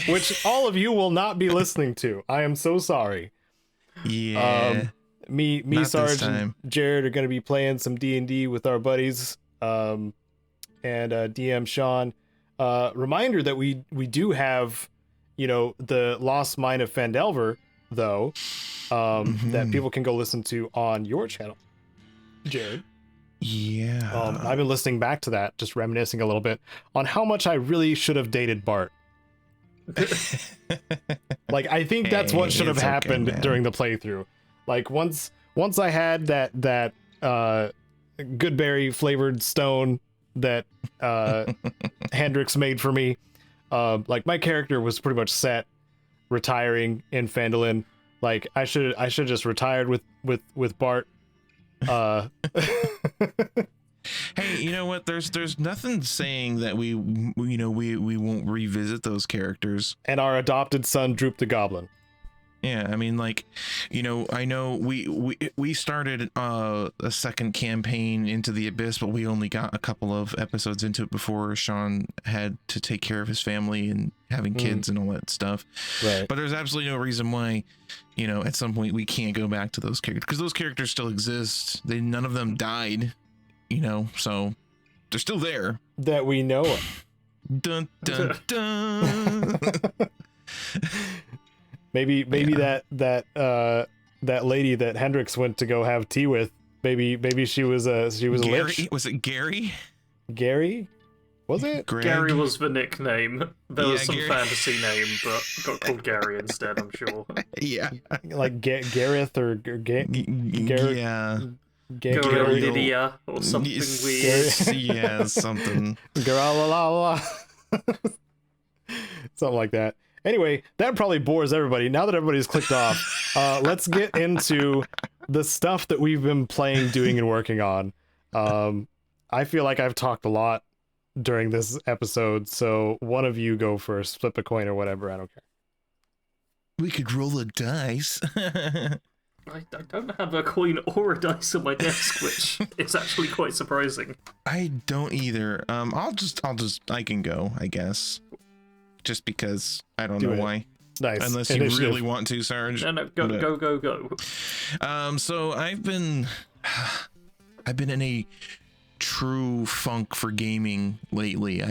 which all of you will not be listening to. I am so sorry. Yeah. Me, Sarge, and Jared are going to be playing some D&D with our buddies. And DM Sean. Reminder that we do have, you know, the Lost Mine of Phandelver, though, that people can go listen to on your channel, Jared. Yeah. I've been listening back to that, just reminiscing a little bit on how much I really should have dated Bart. Like, I think that's what should have happened during the playthrough. Like, once I had that Goodberry flavored stone that Hendrix made for me, like, my character was pretty much set, retiring in Phandalin. Like, I should just retired with Bart. Hey, you know what? There's nothing saying that we won't revisit those characters. And our adopted son, Droop the Goblin. Yeah, I mean, like, you know, I know we started a second campaign into the Abyss, but we only got a couple of episodes into it before Sean had to take care of his family and having kids and all that stuff. Right. But there's absolutely no reason why, you know, at some point we can't go back to those characters, because those characters still exist. None of them died, you know, so they're still there. That we know of. Dun dun dun. Maybe that lady that Hendrix went to go have tea with, maybe she was a lich. Was it Gary? Gary? Was it? Greg? Gary was the nickname. There was some Gary. fantasy name, but got called Gary instead, I'm sure. Yeah. Like Gareth or Gareth? Yeah. Gary. Lydia or something Yes, weird. yeah, something. Something like that. Anyway, that probably bores everybody. Now that everybody's clicked off, let's get into the stuff that we've been playing, doing, and working on. I feel like I've talked a lot during this episode, so one of you go first. Flip a coin or whatever. I don't care. We could roll a dice. I don't have a coin or a dice on my desk, which is actually quite surprising. I don't either. I can go, I guess. Just because I don't know why. Nice. Unless you really want to, Sarge. No, go. So I've been in a true funk for gaming lately.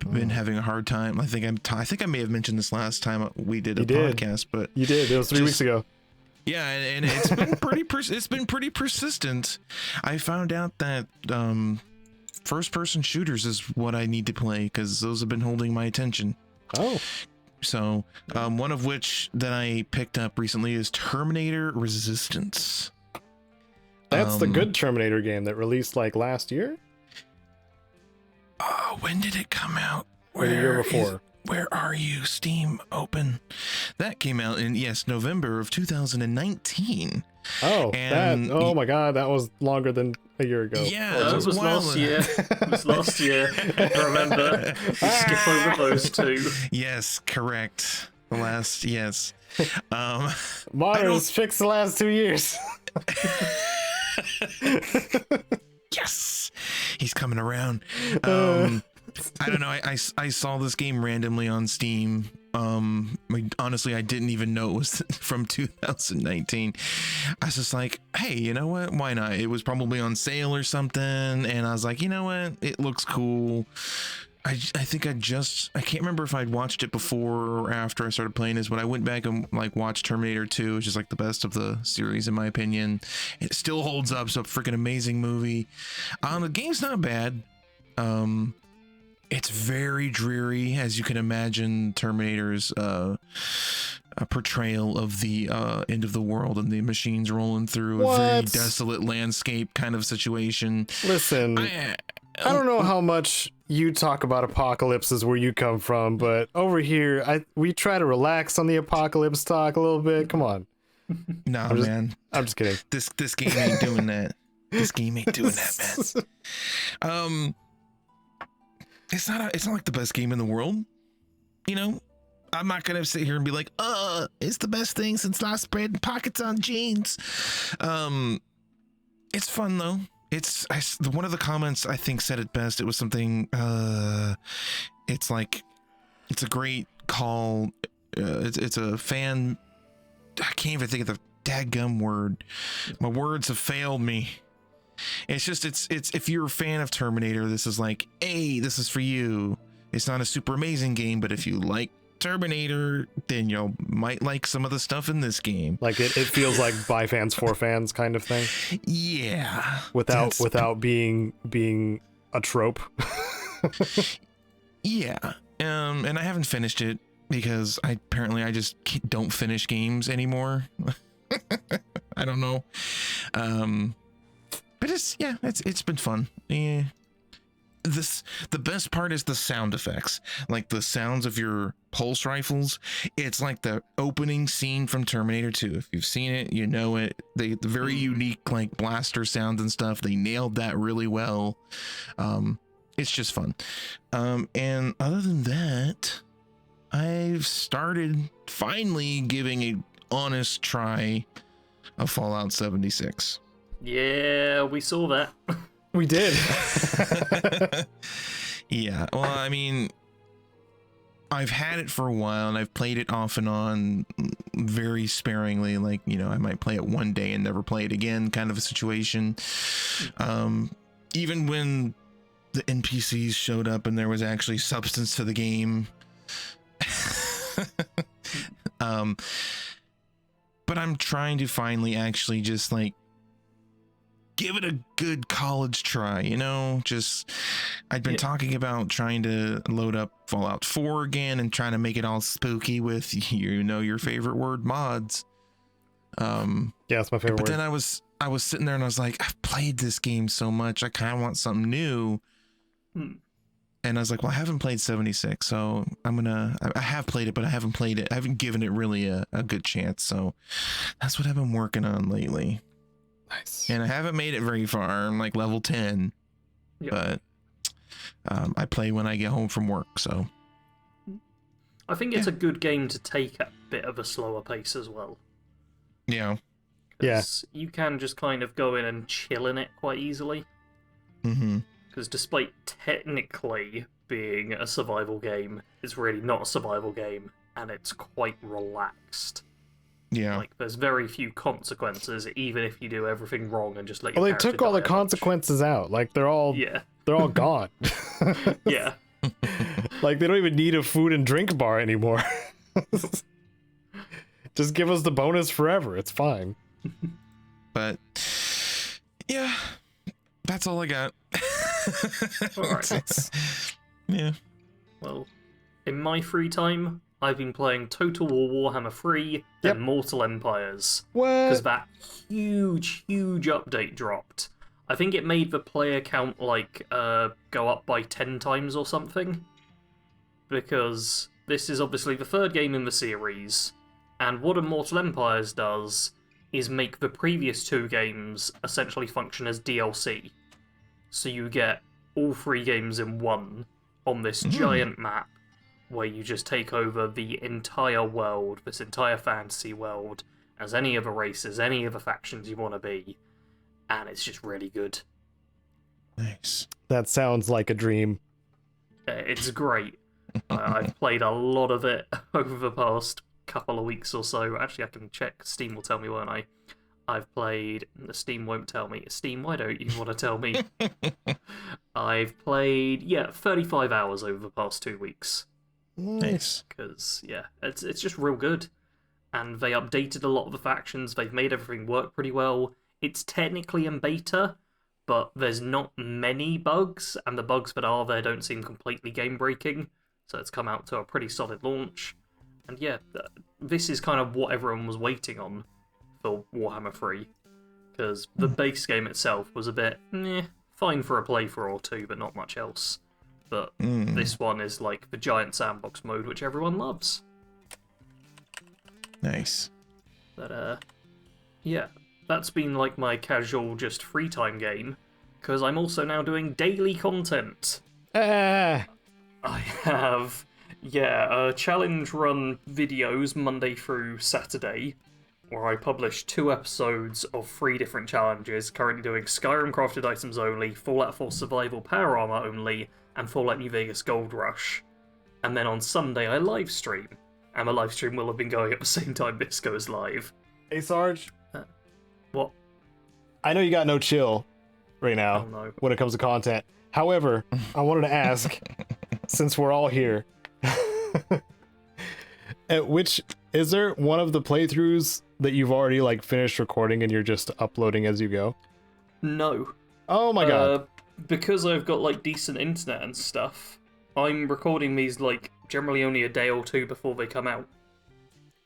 been having a hard time. I think I may have mentioned this last time we did a podcast, but you did. It was 3 weeks ago. Yeah, and it's been pretty persistent. I found out that first-person shooters is what I need to play because those have been holding my attention. Oh. So, one of which that I picked up recently is Terminator Resistance. That's the good Terminator game that released like last year? When did it come out? Or the year before? Where are you? Steam open. That came out in, November of 2019. Oh, and oh my God, that was longer than a year ago. Yeah, it was last year. It was last year. Remember, we skip over those two. Yes, correct. The last, yes. Modders fixed the last 2 years. Yes, he's coming around. I don't know. I saw this game randomly on Steam. Honestly, I didn't even know it was from 2019. I was just like, hey, you know what? Why not? It was probably on sale or something, and I was like, you know what? It looks cool. I think I can't remember if I'd watched it before or after I started playing this, but I went back and like watched Terminator 2, which is like the best of the series in my opinion. It still holds up. It's a freaking amazing movie. The game's not bad. It's very dreary, as you can imagine. Terminator's a portrayal of the end of the world and the machines rolling through a very desolate landscape kind of situation. Listen, I don't know how much you talk about apocalypses where you come from, but over here, we try to relax on the apocalypse talk a little bit. Come on. Nah, man. I'm just kidding. This game ain't doing that. This game ain't doing that, man. It's not like the best game in the world, you know. I'm not gonna sit here and be like, it's the best thing since last bread pockets on jeans. It's fun though. One of the comments I think said it best. It was something. It's a great call. It's a fan. I can't even think of the dadgum word. My words have failed me. It's just it's if you're a fan of Terminator, this is like, hey, this is for you. It's not a super amazing game, but if you like Terminator, then you might like some of the stuff in this game. Like it feels like by fans for fans kind of thing. Yeah. Without being a trope. Yeah. And I haven't finished it because I just don't finish games anymore. I don't know. But it's been fun. Yeah. The best part is the sound effects, like the sounds of your pulse rifles. It's like the opening scene from Terminator 2. If you've seen it, you know it. The very unique like blaster sounds and stuff. They nailed that really well. It's just fun. And other than that, I've started finally giving a honest try of Fallout 76. Yeah, we saw that. We did. Yeah, well, I mean, I've had it for a while and I've played it off and on very sparingly. Like, you know, I might play it one day and never play it again kind of a situation. Even when the NPCs showed up and there was actually substance to the game. But I'm trying to finally actually just like give it a good college try, you know. Just I'd been talking about trying to load up Fallout 4 again and trying to make it all spooky with, you know, your favorite word, mods. Yeah, it's my favorite but word. then I was sitting there and I was like, I've played this game so much, I kind of want something new. And I was like, well, I haven't played 76, so I have played it, but I haven't played it. I haven't given it really a good chance. So that's what I've been working on lately. Nice. And I haven't made it very far. I'm like level 10, but I play when I get home from work. So I think it's a good game to take at a bit of a slower pace as well. Yeah. Yeah. You can just kind of go in and chill in it quite easily. Mm-hmm. Because despite technically being a survival game, it's really not a survival game, and it's quite relaxed. Yeah. Like, there's very few consequences, even if you do everything wrong and just let Well, your they took all the consequences out. Like they're all gone. Yeah. Like, they don't even need a food and drink bar anymore. Just give us the bonus forever. It's fine. But yeah, that's all I got. All right. Yeah. Well, in my free time, I've been playing Total War Warhammer 3 Yep. and Mortal Empires. What? Because that huge update dropped. I think it made the player count, like, go up by 10 times or something. Because this is obviously the third game in the series, and what Mortal Empires does is make the previous two games essentially function as DLC. So you get all three games in one on this giant map, where you just take over the entire world, this entire fantasy world, as any of the races, any of the factions you want to be, and it's just really good. Nice. That sounds like a dream. It's great. I've played a lot of it over the past couple of weeks or so. Actually, I can check. Steam will tell me, won't I? I've played... Steam won't tell me. Steam, why don't you want to tell me? I've played, 35 hours over the past 2 weeks. Nice. Because, it's just real good. And they updated a lot of the factions. They've made everything work pretty well. It's technically in beta, but there's not many bugs, and the bugs that are there don't seem completely game-breaking. So it's come out to a pretty solid launch. And this is kind of what everyone was waiting on for Warhammer 3. Because the base game itself was a bit, fine for a playthrough or two, but not much else. But this one is like the giant sandbox mode, which everyone loves. Nice. But, that's been like my casual, just free time game. Because I'm also now doing daily content. Ah. I have, challenge run videos Monday through Saturday, where I publish 2 episodes of 3 different challenges, currently doing Skyrim Crafted Items only, Fallout 4 Survival Power Armor only, and Fallout New Vegas Gold Rush. And then on Sunday I live stream, and the live stream will have been going at the same time this goes live. Hey, Sarge. What? I know you got no chill right now Oh, no. when it comes to content. However, I wanted to ask, since we're all here, is there one of the playthroughs that you've already like finished recording and you're just uploading as you go? No. Oh my god. Because I've got like decent internet and stuff, I'm recording these like generally only a day or 2 before they come out.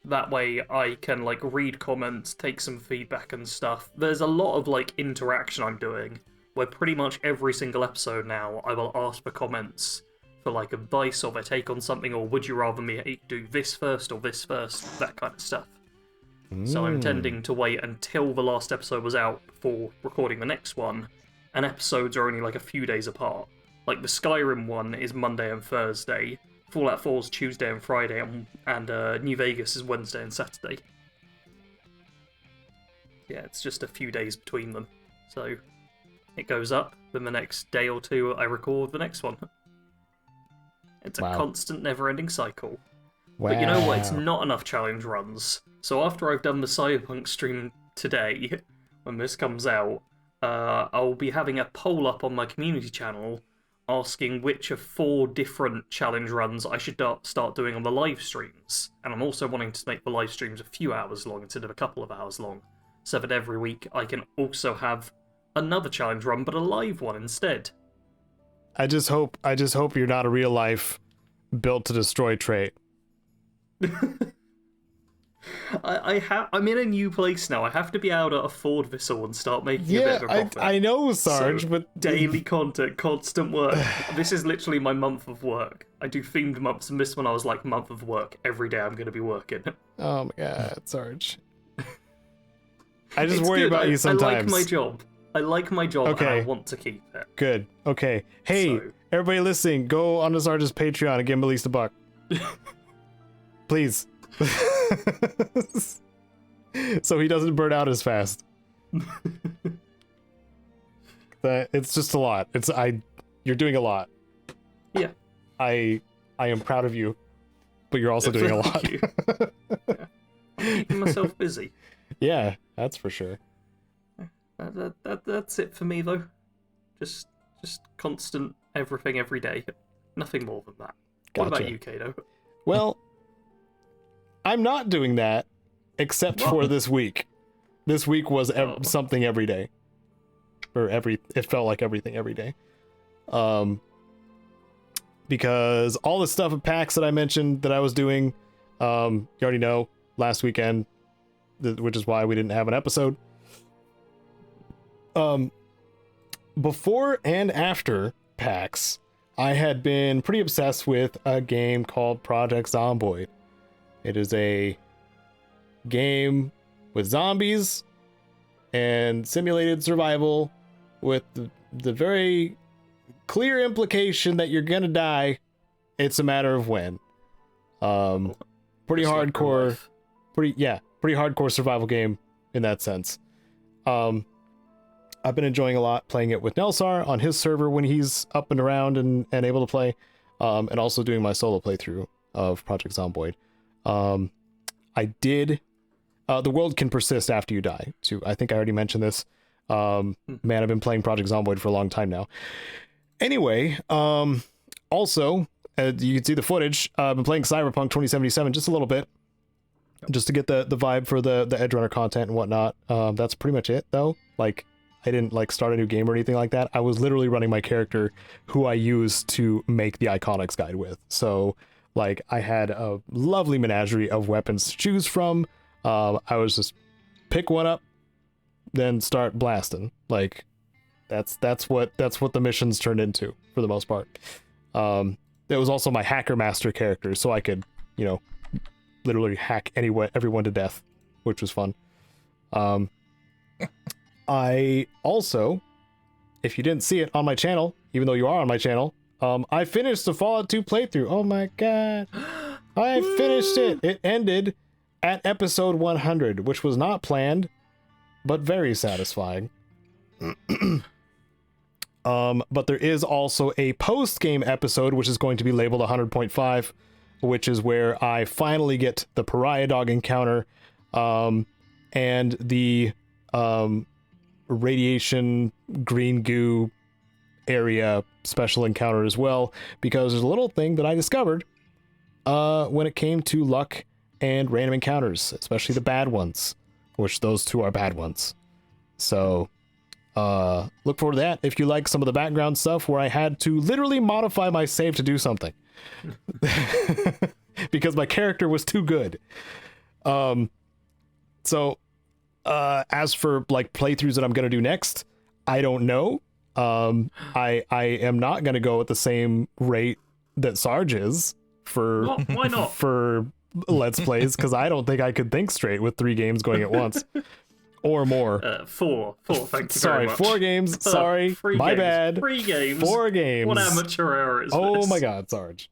That way I can like read comments, take some feedback and stuff. There's a lot of like interaction I'm doing, where pretty much every single episode now I will ask for comments for like advice or their take on something, or would you rather me do this first or this first, that kind of stuff. So I'm intending to wait until the last episode was out before recording the next one, and episodes are only like a few days apart. Like the Skyrim one is Monday and Thursday, Fallout 4 is Tuesday and Friday, and New Vegas is Wednesday and Saturday. Yeah, it's just a few days between them. So it goes up, then the next day or 2 I record the next one. It's a constant, never-ending cycle. Wow. But you know what? It's not enough challenge runs. So after I've done the Cyberpunk stream today, when this comes out, I'll be having a poll up on my community channel asking which of 4 different challenge runs I should start doing on the live streams. And I'm also wanting to make the live streams a few hours long instead of a couple of hours long, so that every week I can also have another challenge run, but a live one instead. I just hope you're not a real life built to destroy trait. I'm in a new place now. I have to be able to afford this all and start making a bit of a profit. I know, Sarge, So, but daily content, constant work. This is literally my month of work. I do themed months, and this one I was like, month of work. Every day I'm going to be working. oh my god, Sarge. I just It's worry good. about you sometimes. I like my job. I like my job, and Okay. I want to keep it. Good. Okay. Hey, So- everybody listening, go on to Sarge's Patreon and give him at least $1. Please. So he doesn't burn out as fast. It's just a lot. You're doing a lot. Yeah. I am proud of you, but you're also doing a lot. Thank you. Yeah. Keeping myself busy. Yeah, that's for sure. That's it for me though. Just constant everything every day. Nothing more than that. What Gotcha. about you, Caedo? Well, I'm not doing that, except for this week. This week was something every day. It felt like everything every day. Because all the stuff at PAX that I mentioned that I was doing, you already know, last weekend, which is why we didn't have an episode. Before and after PAX, I had been pretty obsessed with a game called Project Zomboid. It is a game with zombies and simulated survival with the very clear implication that you're gonna die. It's a matter of when. Pretty hardcore, pretty hardcore survival game in that sense. I've been enjoying a lot playing it with Nelsar on his server when he's up and around and able to play, and also doing my solo playthrough of Project Zomboid. I did the world can persist after you die too. I think I already mentioned this. Man, I've been playing Project Zomboid for a long time now. Anyway, also, you can see the footage. I've been playing Cyberpunk 2077 just a little bit, just to get the vibe for the Edgerunner content and whatnot. That's pretty much it, though. Like, I didn't like start a new game or anything like that. I was literally running my character who I used to make the Iconics guide with. So, like, I had a lovely menagerie of weapons to choose from. I was just pick one up, then start blasting. Like, that's what the missions turned into for the most part. It was also my hacker master character, so I could, literally hack everyone to death, which was fun. I also, if you didn't see it on my channel, even though you are on my channel, I finished the Fallout 2 playthrough. Oh my god. I finished it. It ended at episode 100, which was not planned, but very satisfying. But there is also a post-game episode, which is going to be labeled 100.5, which is where I finally get the pariah dog encounter, and the radiation green goo area special encounter as well, because there's a little thing that I discovered when it came to luck and random encounters, especially the bad ones, which those two are bad ones. So look forward to that if you like some of the background stuff where I had to literally modify my save to do something because my character was too good. So as for like playthroughs that I'm going to do next, I don't know. I am not going to go at the same rate that Sarge is for why not? For Let's Plays, because I don't think I could think straight with 3 games going at once. Or more. Four. Thank you sorry, very much. 4 games. Sorry, my games. bad. 3 games. 4 games. What amateur error is Oh this? my god, Sarge.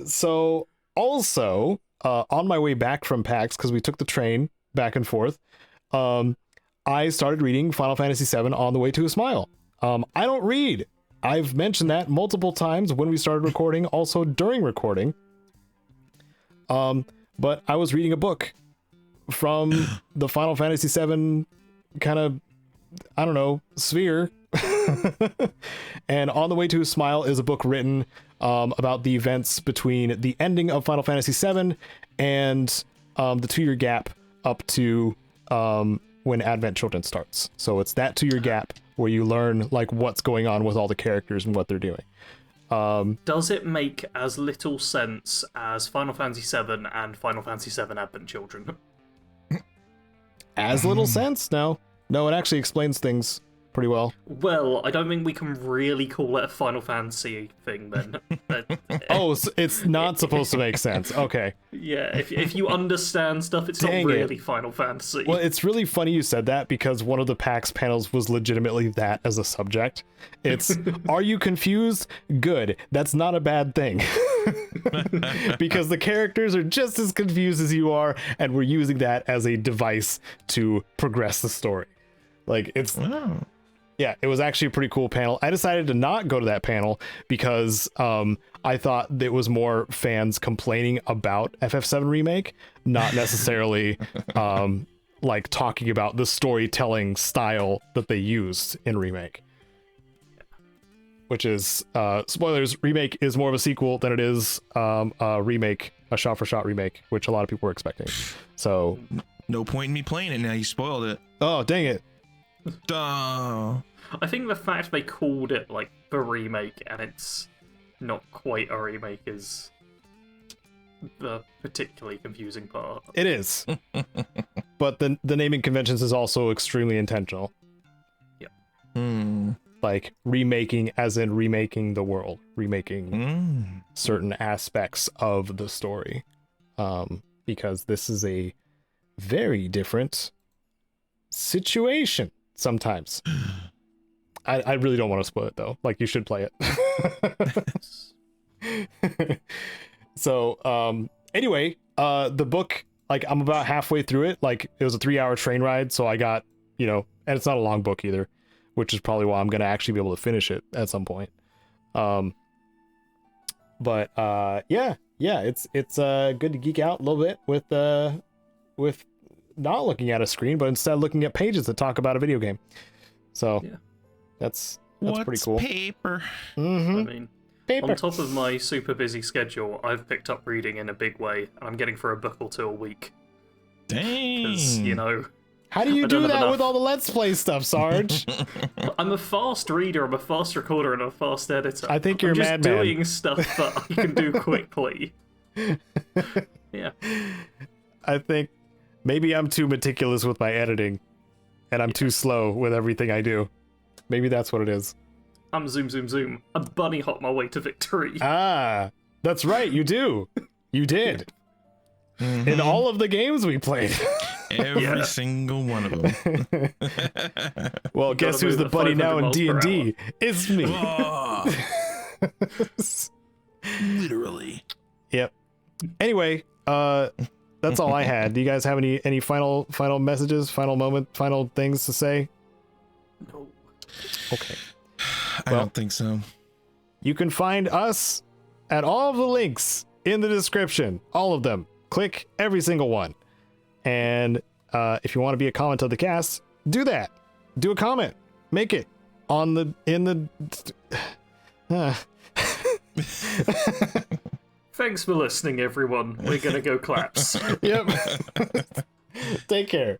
So also on my way back from PAX, because we took the train back and forth, I started reading Final Fantasy VII on the way to a smile. I don't read. I've mentioned that multiple times when we started recording, also during recording. But I was reading a book from the Final Fantasy VII kind of, I don't know, sphere. And On the Way to a Smile is a book written about the events between the ending of Final Fantasy VII and the 2-year gap up to when Advent Children starts. So it's that 2-year gap where you learn like what's going on with all the characters and what they're doing. Does it make as little sense as Final Fantasy VII and Final Fantasy VII Advent Children? As little sense? No, it actually explains things pretty well. Well, I don't think we can really call it a Final Fantasy thing then. Oh, so it's not supposed to make sense. Okay. Yeah, if you understand stuff, it's Dang not it. really Final Fantasy. Well, it's really funny you said that because one of the PAX panels was legitimately that as a subject. It's, are you confused? Good. That's not a bad thing. Because the characters are just as confused as you are, and we're using that as a device to progress the story. Like, it's... Wow. Yeah, it was actually a pretty cool panel. I decided to not go to that panel because I thought it was more fans complaining about FF7 Remake, not necessarily like talking about the storytelling style that they used in Remake. which is spoilers. Remake is more of a sequel than it is a remake, a shot-for-shot remake, which a lot of people were expecting. So No point in me playing it now. You spoiled it. oh dang it! Duh. I think the fact they called it like the remake and it's not quite a remake is the particularly confusing part. It is, but the naming conventions is also extremely intentional. Like remaking as in remaking the world, remaking certain aspects of the story, because this is a very different situation sometimes. I really don't want to spoil it though. Like, you should play it. So anyway, the book, like, I'm about halfway through it. Like, it was a 3-hour train ride, so I got, you know, and it's not a long book either, which is probably why I'm gonna actually be able to finish it at some point. But yeah, it's good to geek out a little bit with not looking at a screen, but instead looking at pages that talk about a video game. So Yeah. that's What's pretty cool. Paper? I mean, Paper. on top of my super busy schedule, I've picked up reading in a big way, and I'm getting through a book or two a week. Because, Dang. you know, How do you I do don't have that with enough. all the Let's Play stuff, Sarge? I'm a fast reader, I'm a fast recorder, and a fast editor. I think you're I'm a just madman. doing stuff that I can do quickly. Yeah. I think maybe I'm too meticulous with my editing, and I'm too slow with everything I do. Maybe that's what it is. I'm zoom, zoom, zoom. I bunny hop my way to victory. Ah, that's right, you do. You did. In all of the games we played. Every Yeah. single one of them. Well, guess gotta who's the move at buddy now 500 in miles per D&D? It's me. Oh, literally. Yep. Anyway, that's all I had. Do you guys have any final messages, final things to say? No. Okay. I don't think so. You can find us at all of the links in the description. All of them. Click every single one. And if you want to be a comment of the cast, do that. Do a comment. Make it on the Thanks for listening, everyone. We're gonna go claps. Yep. Take care.